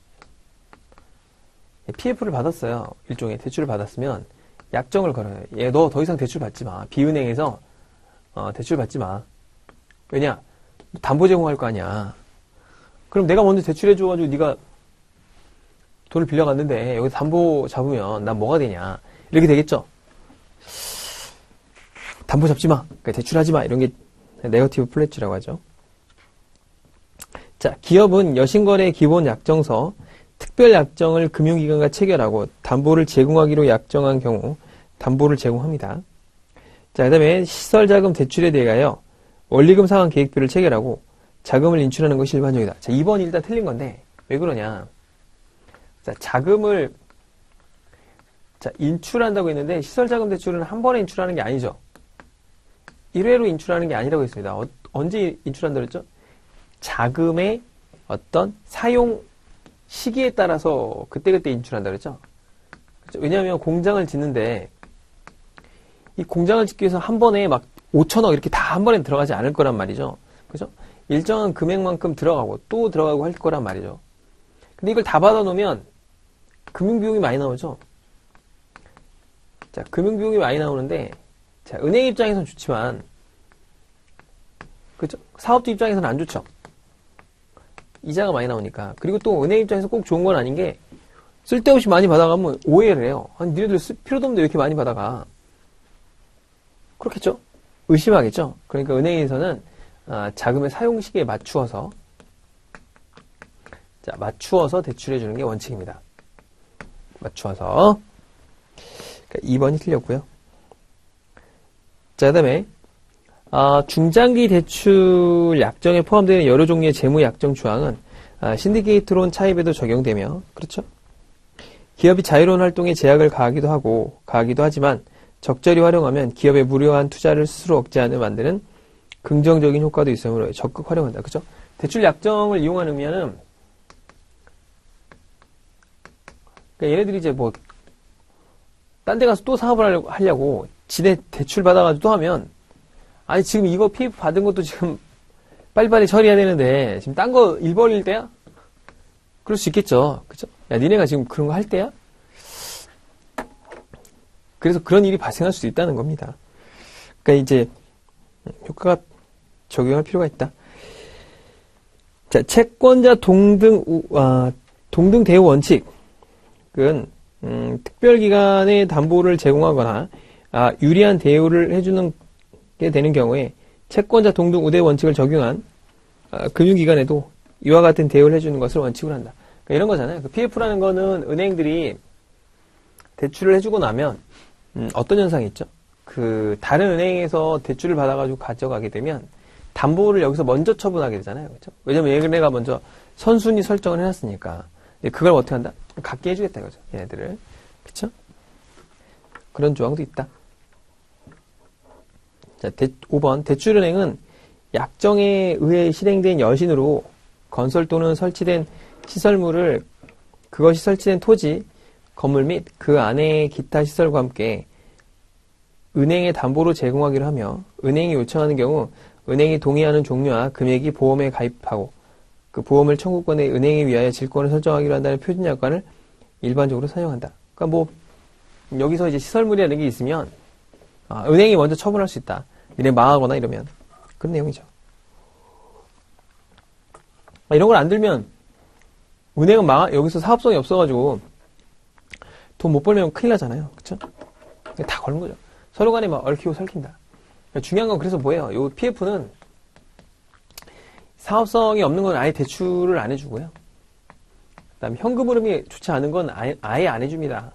PF를 받았어요. 일종의 대출을 받았으면 약정을 걸어요. 얘 너 더 이상 대출 받지 마. B은행에서 대출 받지 마. 왜냐? 담보 제공할 거 아니야. 그럼 내가 먼저 대출해줘가지고 네가 돈을 빌려갔는데 여기 담보 잡으면 난 뭐가 되냐. 이렇게 되겠죠? 담보 잡지 마. 그러니까 대출하지 마. 이런 게 네거티브 플랫지라고 하죠. 자, 기업은 여신거래 기본 약정서, 특별 약정을 금융기관과 체결하고 담보를 제공하기로 약정한 경우 담보를 제공합니다. 자, 그 다음에 시설자금 대출에 대하여 원리금 상환 계획표를 체결하고 자금을 인출하는 것이 일반적이다. 자, 2번이 일단 틀린 건데 왜 그러냐. 자, 자금을 인출한다고 했는데 시설자금 대출은 한 번에 인출하는 게 아니죠. 1회로 인출하는 게 아니라고 했습니다. 언제 인출한다고 했죠? 자금의 어떤 사용 시기에 따라서 그때그때 인출한다고 그랬죠? 왜냐하면 공장을 짓는데 이 공장을 짓기 위해서 한 번에 막 5천억 이렇게 다 한 번에 들어가지 않을 거란 말이죠. 그죠? 일정한 금액만큼 들어가고 또 들어가고 할 거란 말이죠. 근데 이걸 다 받아놓으면 금융비용이 많이 나오죠. 자, 금융비용이 많이 나오는데 자, 은행 입장에서는 좋지만 그죠? 사업주 입장에서는 안 좋죠. 이자가 많이 나오니까. 그리고 또 은행 입장에서 꼭 좋은 건 아닌 게 쓸데없이 많이 받아가면 오해를 해요. 아니, 니네들 필요도 없는데 왜 이렇게 많이 받아가? 그렇겠죠? 의심하겠죠? 그러니까 은행에서는 자금의 사용 시기에 맞추어서 대출해 주는 게 원칙입니다. 맞추어서. 그러니까 2번이 틀렸고요. 자, 그 다음에 중장기 대출 약정에 포함되는 여러 종류의 재무 약정 조항은 신디케이트론 차입에도 적용되며, 그렇죠? 기업이 자유로운 활동에 제약을 가하기도 하지만 적절히 활용하면 기업의 무료한 투자를 스스로 억제하는 만드는 긍정적인 효과도 있으므로 적극 활용한다. 그죠? 대출 약정을 이용하면은, 그러니까 얘네들이 이제 뭐, 딴 데 가서 또 사업을 하려고 지네 대출 받아가지고 또 하면, 아니, 지금 이거 PF 받은 것도 지금 빨리빨리 처리해야 되는데, 지금 딴 거 일 벌릴 때야? 그럴 수 있겠죠. 그죠? 야, 니네가 지금 그런 거 할 때야? 그래서 그런 일이 발생할 수도 있다는 겁니다. 그러니까 이제, 효과가 적용할 필요가 있다. 자, 채권자 동등 대우 원칙은, 특별기관의 담보를 제공하거나, 유리한 대우를 해주는 게 되는 경우에, 채권자 동등 우대 원칙을 적용한, 금융기관에도 이와 같은 대우를 해주는 것을 원칙으로 한다. 그러니까 이런 거잖아요. 그 PF라는 거는 은행들이 대출을 해주고 나면, 어떤 현상이 있죠? 그, 다른 은행에서 대출을 받아가지고 가져가게 되면, 담보를 여기서 먼저 처분하게 되잖아요. 그렇죠? 왜냐면 얘네가 먼저 선순위 설정을 해놨으니까. 그걸 어떻게 한다? 갖게 해주겠다, 이거죠. 얘네들을. 그쵸? 그런 조항도 있다. 자, 5번. 대출은행은 약정에 의해 실행된 여신으로 건설 또는 설치된 시설물을 그것이 설치된 토지, 건물 및 그 안의 기타 시설과 함께 은행에 담보로 제공하기로 하며 은행이 요청하는 경우 은행이 동의하는 종류와 금액이 보험에 가입하고 그 보험을 청구권에 은행에 위하여 질권을 설정하기로 한다는 표준 약관을 일반적으로 사용한다. 그러니까 뭐 여기서 이제 시설물이라는 게 있으면 은행이 먼저 처분할 수 있다. 니네 망하거나 이러면 그런 내용이죠. 이런 걸 안 들면 은행은 여기서 사업성이 없어가지고 돈 못 벌면 큰일 나잖아요. 그쵸? 다 걸는 거죠. 서로 간에 막 얽히고 설킨다. 중요한 건 그래서 뭐예요? 요 PF는 사업성이 없는 건 아예 대출을 안 해주고요. 그 다음에 현금 흐름이 좋지 않은 건 아예 안 해줍니다.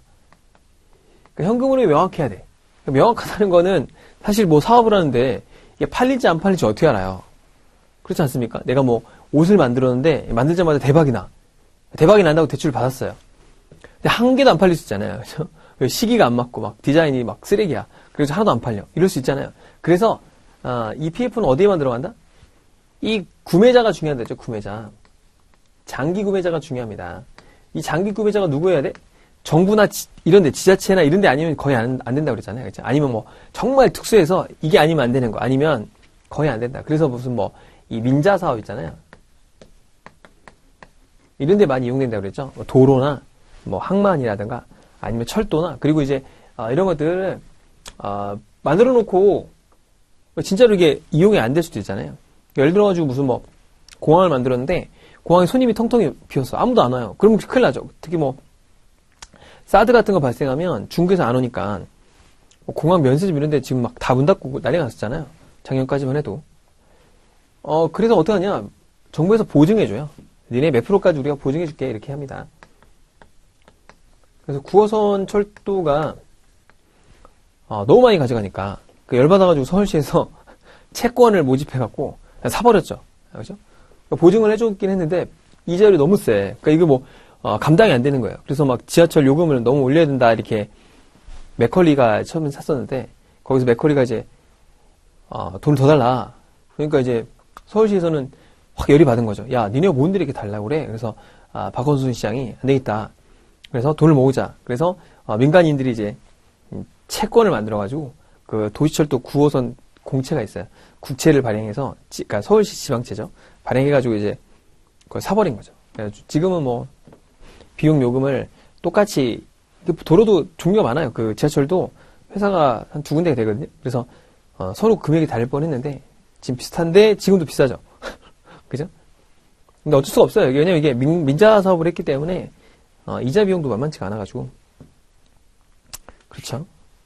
그러니까 현금 흐름이 명확해야 돼. 그러니까 명확하다는 거는 사실 뭐 사업을 하는데 이게 팔릴지 안 팔릴지 어떻게 알아요? 그렇지 않습니까? 내가 뭐 옷을 만들었는데 만들자마자 대박이 나. 대박이 난다고 대출을 받았어요. 근데 한 개도 안 팔릴 수 있잖아요. 그렇죠? 시기가 안 맞고 막 디자인이 막 쓰레기야. 그래서 하나도 안 팔려. 이럴 수 있잖아요. 그래서 이 PF는 어디에만 들어간다? 이 구매자가 중요하다죠. 구매자. 장기 구매자가 중요합니다. 이 장기 구매자가 누구여야 돼? 정부나 이런데 지자체나 이런데 아니면 거의 안 된다고 그랬잖아요. 그렇죠? 아니면 뭐 정말 특수해서 이게 아니면 안 되는 거 아니면 거의 안 된다. 그래서 무슨 뭐 이 민자 사업 있잖아요. 이런데 많이 이용된다고 그랬죠. 뭐 도로나 뭐 항만이라든가 아니면 철도나 그리고 이제 이런 것들을 만들어 놓고 진짜로 이게 이용이 안 될 수도 있잖아요. 예를 들어가지고 무슨 뭐 공항을 만들었는데 공항에 손님이 텅텅 비었어. 아무도 안 와요. 그러면 큰일 나죠. 특히 뭐 사드 같은 거 발생하면 중국에서 안 오니까 뭐 공항 면세점 이런 데 지금 막 다 문 닫고 난리가 났었잖아요. 작년까지만 해도. 그래서 어떻게 하냐. 정부에서 보증해줘요. 니네 몇 프로까지 우리가 보증해줄게. 이렇게 합니다. 그래서 9호선 철도가 너무 많이 가져가니까 그 열받아가지고 서울시에서 채권을 모집해갖고 사버렸죠. 그죠? 보증을 해줬긴 했는데 이자율이 너무 세. 그러니까 이게 뭐 감당이 안 되는 거예요. 그래서 막 지하철 요금을 너무 올려야 된다 이렇게 맥컬리가 처음에 샀었는데 거기서 맥컬리가 이제 돈을 더 달라. 그러니까 이제 서울시에서는 확 열이 받은 거죠. 야, 니네가 뭔데 이렇게 달라고 그래? 그래서 박원순 시장이 안 되겠다. 그래서 돈을 모으자. 그래서 민간인들이 이제 채권을 만들어가지고 그 도시철도 9호선 공채가 있어요. 국채를 발행해서 그러니까 서울시 지방채죠. 발행해가지고 이제 그걸 사버린 거죠. 그래서 지금은 뭐 비용 요금을 똑같이 도로도 종류가 많아요. 그 지하철도 회사가 한 두 군데가 되거든요. 그래서 서로 금액이 다를 뻔했는데 지금 비슷한데 지금도 비싸죠. 그죠? 근데 어쩔 수가 없어요. 왜냐면 이게 민자 사업을 했기 때문에 이자 비용도 만만치가 않아가지고 그렇죠.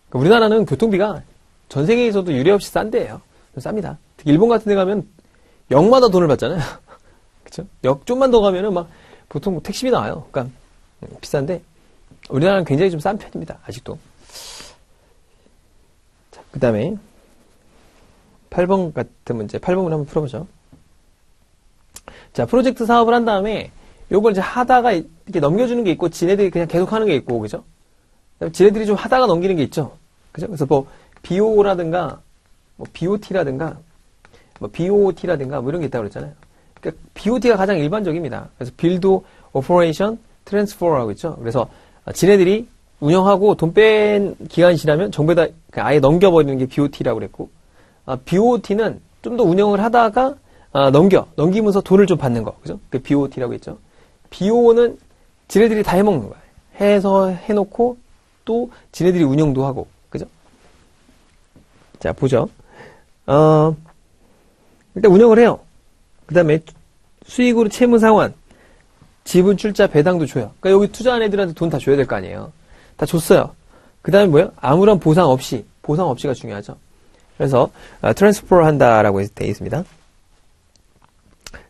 그러니까 우리나라는 교통비가 전 세계에서도 유례없이 싼 데예요. 쌉니다. 특히 일본 같은 데 가면 역마다 돈을 받잖아요. 그쵸? 역 좀만 더 가면은 막 보통 택시비 나와요. 그러니까 비싼데 우리나라는 굉장히 좀 싼 편입니다. 아직도. 자, 그 다음에 8번 같은 문제, 8번을 한번 풀어보죠. 자, 프로젝트 사업을 한 다음에 요걸 이제 하다가 이렇게 넘겨주는 게 있고, 지네들이 그냥 계속 하는 게 있고, 그죠? 지네들이 좀 하다가 넘기는 게 있죠? 그죠? 그래서 뭐, BO라든가, 뭐, BOT라든가, 뭐, BOT라든가, 뭐 이런 게 있다고 그랬잖아요. 그러니까 BOT가 가장 일반적입니다. 그래서 Build, Operation, Transfer라고 있죠? 그래서 지네들이 운영하고 돈 뺀 기간이 지나면 정부에다 아예 넘겨버리는 게 BOT라고 그랬고, BOT는 좀 더 운영을 하다가 넘기면서 돈을 좀 받는 거, 그죠? 그 BOT라고 했죠. BO는 지네들이 다 해먹는 거야. 해서 해놓고 또 지네들이 운영도 하고, 그죠? 자, 보죠. 일단 운영을 해요. 그 다음에 수익으로 채무 상환, 지분 출자 배당도 줘요. 그러니까 여기 투자한 애들한테 돈 다 줘야 될 거 아니에요. 다 줬어요. 그 다음에 뭐예요? 아무런 보상 없이가 중요하죠. 그래서 트랜스퍼 한다라고 되어 있습니다.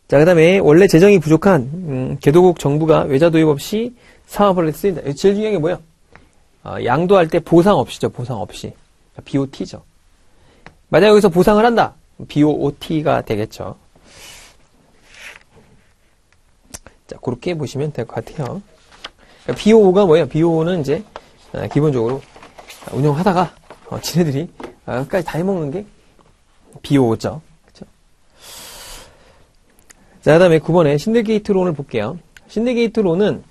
자, 그 다음에 원래 재정이 부족한 개도국 정부가 외자 도입 없이 사업을 쓰인다. 제일 중요한 게 뭐예요? 양도할 때 보상 없이죠. 보상 없이. BOT죠. 만약 여기서 보상을 한다. BOT가 되겠죠. 자, 그렇게 보시면 될 것 같아요. BO가 뭐예요? BO는 이제 기본적으로 운영하다가 지네들이 끝까지 다 해먹는 게 BO죠. 그쵸? 자, 그 다음에 9번에 신들게이트론을 볼게요. 신들게이트론은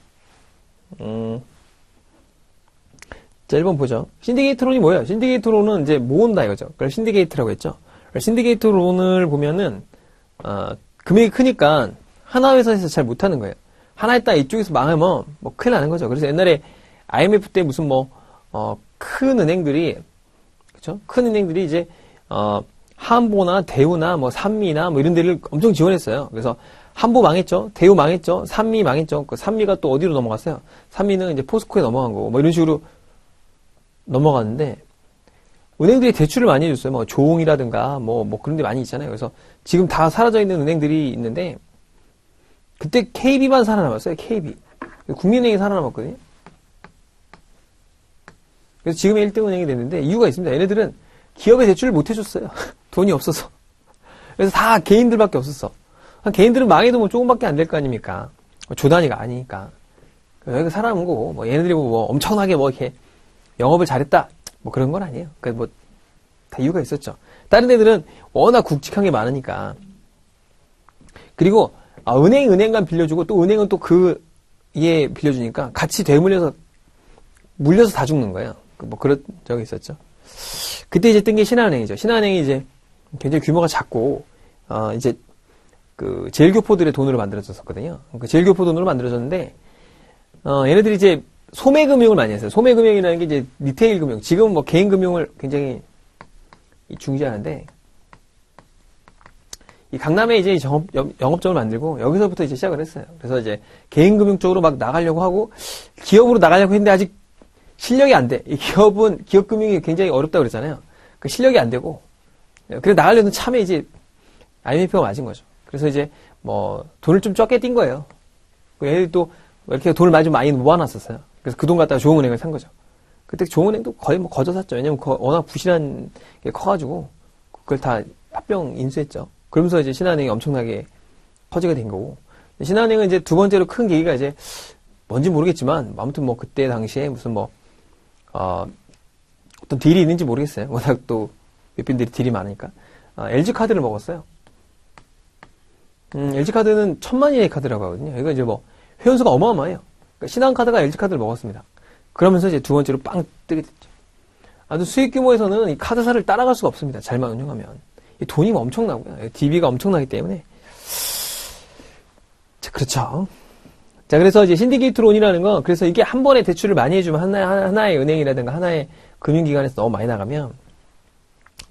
자, 1번 보죠. 신디게이트론이 뭐예요? 신디게이트론은 이제 모은다 이거죠. 그걸 신디게이트라고 했죠. 신디게이트론을 보면은 금액이 크니까 하나 회사에서 잘 못하는 거예요. 하나 했다 이쪽에서 망하면 뭐 큰일 나는 거죠. 그래서 옛날에 IMF 때 무슨 큰 은행들이, 그쵸? 큰 은행들이 이제 한보나 대우나 뭐 산미나 뭐 이런 데를 엄청 지원했어요. 그래서 한보 망했죠. 대우 망했죠. 산미 망했죠. 그 산미가 또 어디로 넘어갔어요? 산미는 이제 포스코에 넘어간 거고 뭐 이런 식으로 넘어갔는데, 은행들이 대출을 많이 해줬어요. 뭐 조홍이라든가 뭐 그런 데 많이 있잖아요. 그래서 지금 다 사라져 있는 은행들이 있는데, 그때 KB만 살아남았어요. KB. 국민은행이 살아남았거든요. 그래서 지금의 1등 은행이 됐는데, 이유가 있습니다. 얘네들은 기업에 대출을 못 해줬어요. 돈이 없어서. 그래서 다 개인들밖에 없었어. 개인들은 망해도 뭐 조금밖에 안 될 거 아닙니까? 조 단위가 아니니까. 여기가 살아남은 거고, 뭐 얘네들이 뭐 엄청나게 뭐 이렇게 영업을 잘했다, 뭐 그런 건 아니에요. 그러니까 뭐 다 이유가 있었죠. 다른 애들은 워낙 굵직한 게 많으니까. 그리고 은행 간 빌려주고 또 은행은 또 그에 빌려주니까 같이 물려서 다 죽는 거예요. 뭐 그런 적이 있었죠. 그때 이제 뜬 게 신한은행이죠. 신한은행이 이제 굉장히 규모가 작고 이제 그 제일교포들의 돈으로 만들어졌었거든요. 그 제일교포 돈으로 만들어졌는데 얘네들이 이제 소매금융을 많이 했어요. 소매금융이라는 게 이제 리테일 금융. 지금은 뭐 개인 금융을 굉장히 중시하는데, 이 강남에 이제 영업점을 만들고 여기서부터 이제 시작을 했어요. 그래서 이제 개인 금융 쪽으로 막 나가려고 하고 기업으로 나가려고 했는데 아직 실력이 안 돼. 이 기업 금융이 굉장히 어렵다고 그랬잖아요. 그 실력이 안 되고, 그래서 나가려는 참에 이제 IMF가 맞은 거죠. 그래서 이제 뭐 돈을 좀 적게 띈 거예요. 얘들이 또 이렇게 돈을 많이 모아놨었어요. 그래서 그 돈 갖다가 조흥은행을 산 거죠. 그때 조흥은행도 거의 뭐 거저 샀죠. 왜냐면 워낙 부실한 게 커가지고 그걸 다 합병 인수했죠. 그러면서 이제 신한은행이 엄청나게 커지게 된 거고, 신한은행은 이제 두 번째로 큰 계기가 이제 뭔지 모르겠지만 아무튼 뭐 그때 당시에 무슨 어떤 딜이 있는지 모르겠어요. 워낙 또 몇빈들이 딜이 많으니까 LG 카드를 먹었어요. LG 카드는 1000만인의 카드라고 하거든요. 이거 이제 뭐 회원수가 어마어마해요. 그러니까 신한카드가 LG 카드를 먹었습니다. 그러면서 이제 두 번째로 빵 뜨게 됐죠. 아주 수익 규모에서는 이 카드사를 따라갈 수가 없습니다. 잘만 운영하면. 이 돈이 엄청나고요. DB가 엄청나기 때문에. 자, 그렇죠. 자, 그래서 이제 신디게이트론이라는 건, 그래서 이게 한 번에 대출을 많이 해주면 하나의 은행이라든가 하나의 금융기관에서 너무 많이 나가면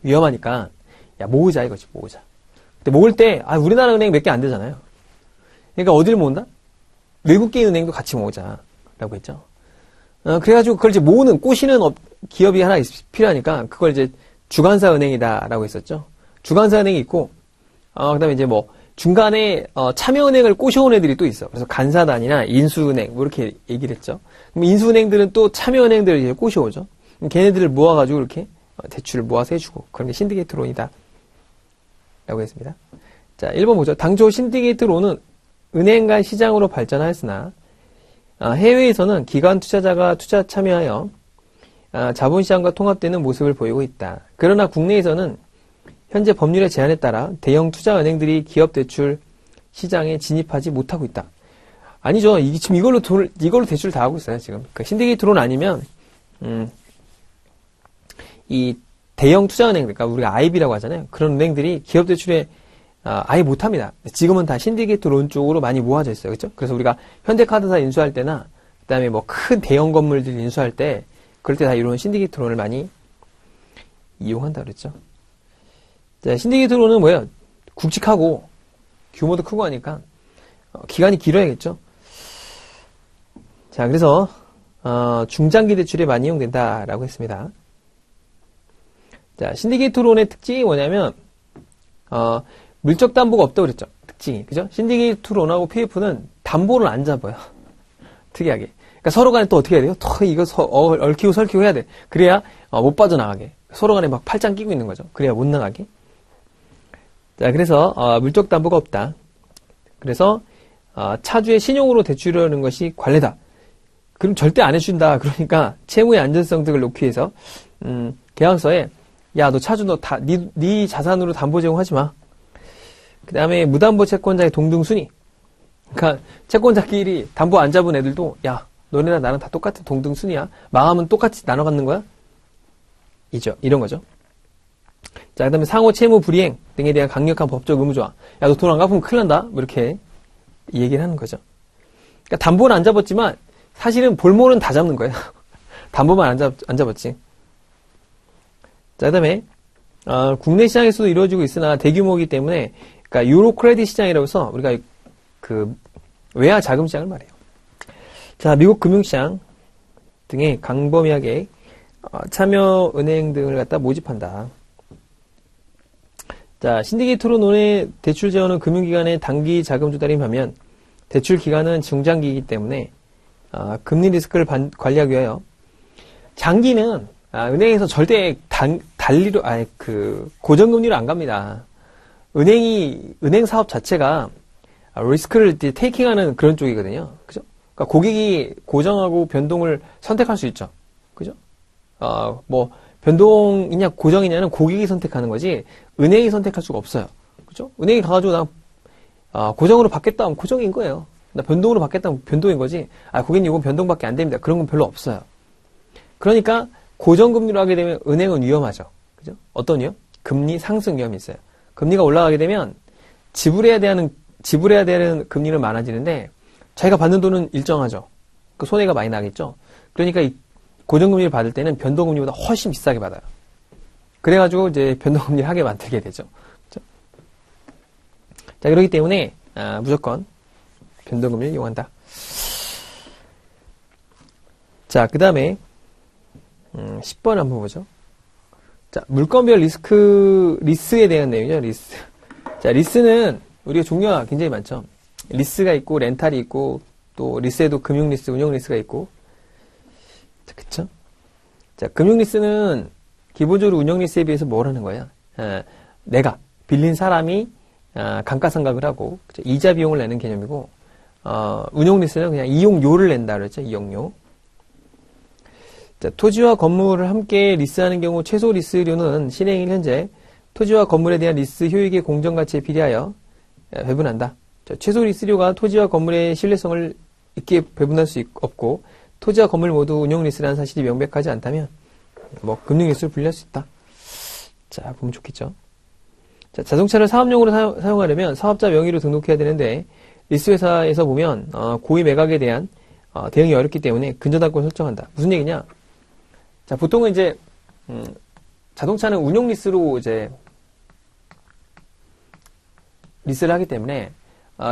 위험하니까, 야, 모으자 이거지, 모으자. 근데 모을 때, 우리나라 은행 몇 개 안 되잖아요. 그러니까 어디를 모은다? 외국계 은행도 같이 모으자라고 했죠. 그래가지고 그걸 이제 꼬시는 기업이 하나 필요하니까 그걸 이제 주관사 은행이다라고 했었죠. 주관사 은행이 있고, 그 다음에 이제 뭐 중간에 참여은행을 꼬셔온 애들이 또 있어. 그래서 간사단이나 인수은행 뭐 이렇게 얘기를 했죠. 그럼 인수은행들은 또 참여은행들을 이제 꼬셔오죠. 걔네들을 모아가지고 이렇게 대출을 모아서 해주고, 그런 게 신디게이트론이다 라고 했습니다. 자, 1번 보죠. 당초 신디게이트론은 은행 간 시장으로 발전하였으나 해외에서는 기관 투자자가 투자 참여하여 자본시장과 통합되는 모습을 보이고 있다. 그러나 국내에서는 현재 법률의 제한에 따라 대형 투자은행들이 기업 대출 시장에 진입하지 못하고 있다. 아니죠. 지금 이걸로 대출을 다 하고 있어요, 지금. 그러니까 신디게이트론 아니면, 이 대형 투자은행, 그러니까 우리가 IB라고 하잖아요. 그런 은행들이 기업 대출에 아예 못합니다. 지금은 다 신디게이트론 쪽으로 많이 모아져 있어요. 그렇죠? 그래서 우리가 현대카드사 인수할 때나, 그 다음에 뭐 큰 대형 건물들 인수할 때, 그럴 때 다 이런 신디게이트론을 많이 이용한다 그랬죠. 자, 신디게이트론은 뭐예요? 굵직하고, 규모도 크고 하니까, 기간이 길어야겠죠. 자, 그래서 중장기 대출에 많이 이용된다라고 했습니다. 자, 신디게이트론의 특징이 뭐냐면 물적 담보가 없다고 그랬죠. 특징이. 그죠? 신디게이트론하고 PF는 담보를 안 잡아요. 특이하게. 그러니까 서로 간에 또 어떻게 해야 돼요? 또 이거 얽히고 설키고 해야 돼. 그래야 못 빠져나가게. 서로 간에 막 팔짱 끼고 있는 거죠. 그래야 못 나가게. 자, 그래서 물적 담보가 없다. 그래서 차주의 신용으로 대출하는 것이 관례다. 그럼 절대 안 해준다. 그러니까 채무의 안전성 등을 놓기 위해서 계약서에 야, 너 차주 네 자산으로 담보 제공하지 마. 그 다음에 무담보 채권자의 동등순위. 그러니까 채권자끼리 담보 안 잡은 애들도 야, 너네랑 나랑 다 똑같은 동등순위야. 망하면 똑같이 나눠 갖는 거야. 이런 거죠. 자, 그 다음에 상호 채무 불이행 등에 대한 강력한 법적 의무조항. 야, 너 돈 안 갚으면 큰일 난다. 뭐 이렇게 얘기를 하는 거죠. 그러니까 담보는 안 잡았지만 사실은 볼모는 다 잡는 거예요. 담보만 안 잡았지. 자, 그 다음에 국내 시장에서도 이루어지고 있으나 대규모이기 때문에 그러니까 유로 크레딧 시장이라고 해서 우리가 그 외화 자금 시장을 말해요. 자, 미국 금융시장 등에 광범위하게 참여 은행 등을 갖다 모집한다. 자, 신디게이트론의 대출 제어는 금융기관의 단기 자금 조달인 반면 대출 기간은 중장기이기 때문에 금리 리스크를 관리하기 위하여 장기는 은행에서 절대 고정금리로 안 갑니다. 은행 사업 자체가 리스크를 테이킹하는 그런 쪽이거든요. 그죠? 그러니까 고객이 고정하고 변동을 선택할 수 있죠. 그죠? 뭐 변동이냐 고정이냐는 고객이 선택하는 거지 은행이 선택할 수가 없어요. 그죠? 은행이 가가지고 나 고정으로 받겠다 하면 고정인 거예요. 나 변동으로 받겠다 하면 변동인 거지. 고객님 이건 변동밖에 안 됩니다. 그런 건 별로 없어요. 그러니까 고정금리로 하게 되면 은행은 위험하죠. 그죠? 어떤 위험? 금리 상승 위험이 있어요. 금리가 올라가게 되면 지불해야 되는 금리는 많아지는데 자기가 받는 돈은 일정하죠. 그 손해가 많이 나겠죠. 그러니까 이 고정금리를 받을 때는 변동금리보다 훨씬 비싸게 받아요. 그래가지고 이제 변동금리를 하게 만들게 되죠. 그렇죠? 자, 그렇기 때문에 무조건 변동금리를 이용한다. 자, 그 다음에 10번 한번 보죠. 자, 물건별 리스에 대한 내용이죠. 리스. 자, 리스는 우리가 종류가 굉장히 많죠. 리스가 있고 렌탈이 있고 또 리스에도 금융 리스, 운영 리스가 있고. 자, 그쵸? 자, 금융 리스는 기본적으로 운영 리스에 비해서 뭘 하는 거야? 내가 빌린 사람이 감가상각을 하고 그쵸? 이자 비용을 내는 개념이고 운용 리스는 그냥 이용료를 낸다 그랬죠. 이용료. 자, 토지와 건물을 함께 리스하는 경우 최소 리스료는 실행일 현재 토지와 건물에 대한 리스 효익의 공정가치에 비례하여 배분한다. 자, 최소 리스료가 토지와 건물의 신뢰성을 있게 배분할 수 없고 토지와 건물 모두 운용 리스라는 사실이 명백하지 않다면 뭐 금융 리스를 분리할 수 있다. 자, 보면 좋겠죠. 자, 자동차를 사업용으로 사용하려면 사업자 명의로 등록해야 되는데 리스 회사에서 보면 고의 매각에 대한 대응이 어렵기 때문에 근저당권을 설정한다. 무슨 얘기냐? 자, 보통은 이제 자동차는 운용 리스로 이제 리스를 하기 때문에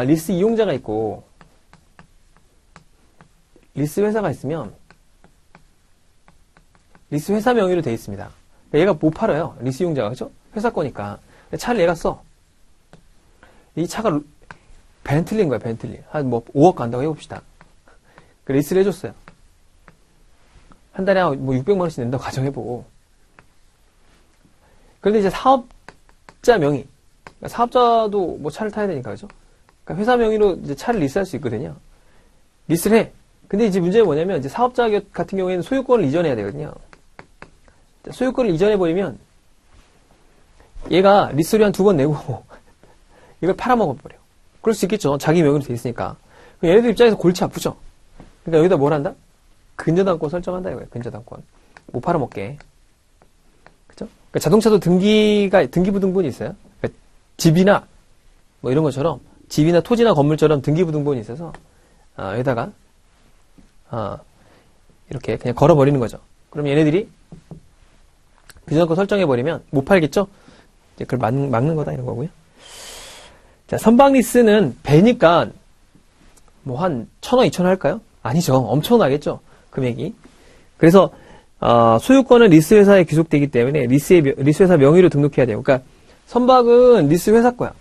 리스 이용자가 있고 리스 회사가 있으면 리스 회사 명의로 되어 있습니다. 얘가 못 팔아요. 리스 이용자가. 그죠? 회사 거니까. 차를 얘가 써. 이 차가 벤틀리인 거야, 벤틀리. 한 뭐 5억 간다고 해봅시다. 그 리스를 해줬어요. 한 달에 뭐 600만 원씩 낸다고 가정해보고. 그런데 이제 사업자 명의, 그러니까 사업자도 뭐 차를 타야 되니까, 그죠? 그러니까 회사 명의로 이제 차를 리스할 수 있거든요. 리스를 해. 근데 이제 문제가 뭐냐면, 이제 사업자 같은 경우에는 소유권을 이전해야 되거든요. 소유권을 이전해버리면, 얘가 리스를 한 2번 내고, 이걸 팔아먹어버려. 그럴 수 있겠죠. 자기 명의로 돼 있으니까. 얘네들 입장에서 골치 아프죠. 그러니까 여기다 뭘 한다? 근저당권 설정한다 이거예요. 근저당권. 못 팔아먹게. 그죠? 그러니까 자동차도 등기부등본이 있어요. 그러니까 집이나 뭐 이런 것처럼 집이나 토지나 건물처럼 등기부등본이 있어서 여기다가 이렇게 그냥 걸어버리는 거죠. 그럼 얘네들이 근저당권 설정해버리면 못 팔겠죠? 이제 그걸 막는 거다 이런 거고요. 자, 선박리스는 배니까 뭐 한 1,000원, 2,000원 할까요? 아니죠. 엄청나겠죠. 금액이. 그래서 소유권은 리스 회사에 귀속되기 때문에 리스 회사 명의로 등록해야 돼요. 그러니까 선박은 리스 회사 거야.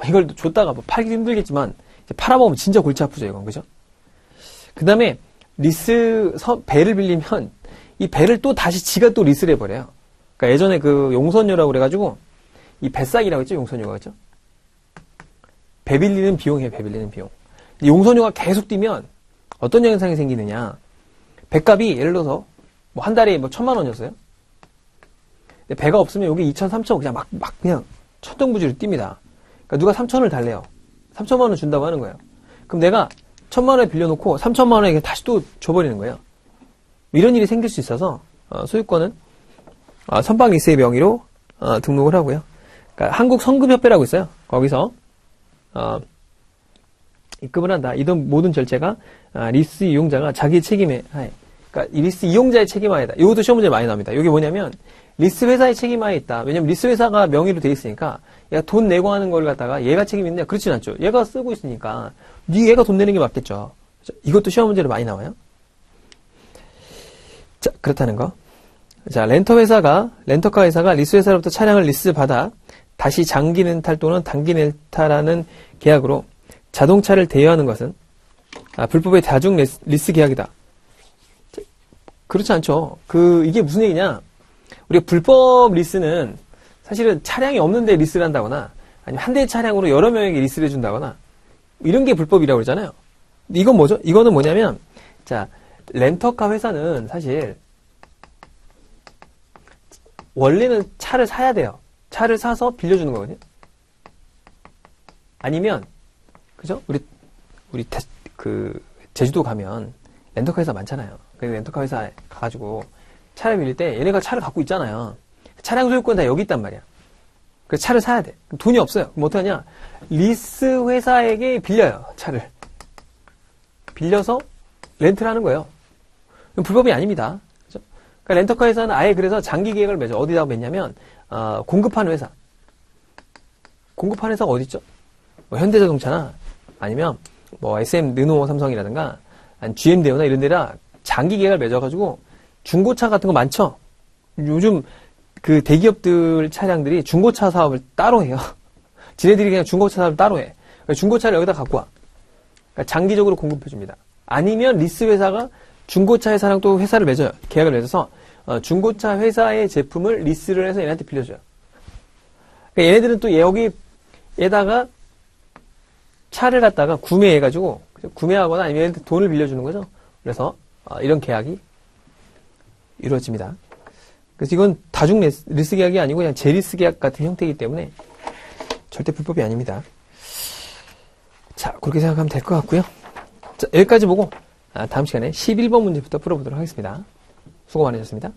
이걸 줬다가 뭐 팔기 힘들겠지만 이제 팔아먹으면 진짜 골치 아프죠, 이건. 그죠? 그 다음에 배를 빌리면 이 배를 또 다시 지가 또 리스를 해버려요. 그러니까 예전에 그 용선료라고 그래가지고 이 배싹이라고 했죠, 용선료가. 그죠? 배 빌리는 비용이에요, 배 빌리는 비용. 용선료가 계속 뛰면 어떤 현상이 생기느냐. 배값이 예를 들어서 뭐 한 달에 뭐 1,000만 원이었어요. 근데 배가 없으면 여기 2,000, 3,000 그냥 막 그냥 천정부지로 뜁니다. 그러니까 누가 3,000원을 달래요. 3,000만 원 준다고 하는 거예요. 그럼 내가 1,000만 원에 빌려놓고 3,000만 원에 다시 또 줘버리는 거예요. 이런 일이 생길 수 있어서 소유권은 선박리스의 명의로 등록을 하고요. 그러니까 한국성금협회라고 있어요. 거기서 입금을 한다. 이런 모든 절차가 리스 이용자가 자기 책임에 하에. 그러니까 이 리스 이용자의 책임하에다. 이것도 시험 문제 많이 나옵니다. 이게 뭐냐면 리스 회사의 책임하에 있다. 왜냐면 리스 회사가 명의로 돼 있으니까 얘가 돈 내고 하는 걸 갖다가 얘가 책임이 있느냐? 그렇진 않죠. 얘가 쓰고 있으니까 얘가 돈 내는 게 맞겠죠. 이것도 시험 문제로 많이 나와요. 자, 그렇다는 거. 자, 렌터카 회사가 리스 회사로부터 차량을 리스 받아 다시 장기 렌탈 또는 단기 렌탈하는 계약으로 자동차를 대여하는 것은 불법의 다중 리스 계약이다. 그렇지 않죠. 이게 무슨 얘기냐? 우리가 불법 리스는 사실은 차량이 없는데 리스를 한다거나 아니면 한 대의 차량으로 여러 명에게 리스를 해준다거나 이런 게 불법이라고 그러잖아요. 이건 뭐죠? 이거는 뭐냐면 자, 렌터카 회사는 사실 원래는 차를 사야 돼요. 차를 사서 빌려주는 거거든요. 아니면 그죠? 우리 제주도 가면 렌터카 회사 많잖아요. 그래서 렌터카 회사에 가가지고 차를 빌릴 때 얘네가 차를 갖고 있잖아요. 차량 소유권 다 여기 있단 말이야. 그래서 차를 사야 돼. 돈이 없어요. 그럼 어떡하냐? 리스 회사에게 빌려요. 차를. 빌려서 렌트를 하는 거예요. 불법이 아닙니다. 그죠? 그러니까 렌터카 회사는 아예 그래서 장기 계약을 맺어. 어디다가 맺냐면 공급하는 회사. 공급하는 회사가 어디 있죠? 뭐 현대자동차나 아니면 뭐 SM 르노 삼성이라든가 아니 GM 대우나 이런 데라 장기 계약을 맺어가지고 중고차 같은 거 많죠. 요즘 그 대기업들 차량들이 중고차 사업을 따로 해요. 지네들이 그냥 중고차 사업을 따로 해. 그러니까 중고차를 여기다 갖고 와. 그러니까 장기적으로 공급해줍니다. 아니면 리스 회사가 중고차 회사랑 또 회사를 맺어요. 계약을 맺어서 중고차 회사의 제품을 리스를 해서 얘네한테 빌려줘요. 그러니까 얘네들은 또 여기에다가 차를 갖다가 구매해가지고 구매하거나 아니면 얘네한테 돈을 빌려주는 거죠. 그래서 이런 계약이 이루어집니다. 그래서 이건 다중 리스 계약이 아니고 그냥 재리스 계약 같은 형태이기 때문에 절대 불법이 아닙니다. 자, 그렇게 생각하면 될 것 같고요. 자, 여기까지 보고 다음 시간에 11번 문제부터 풀어보도록 하겠습니다. 수고 많으셨습니다.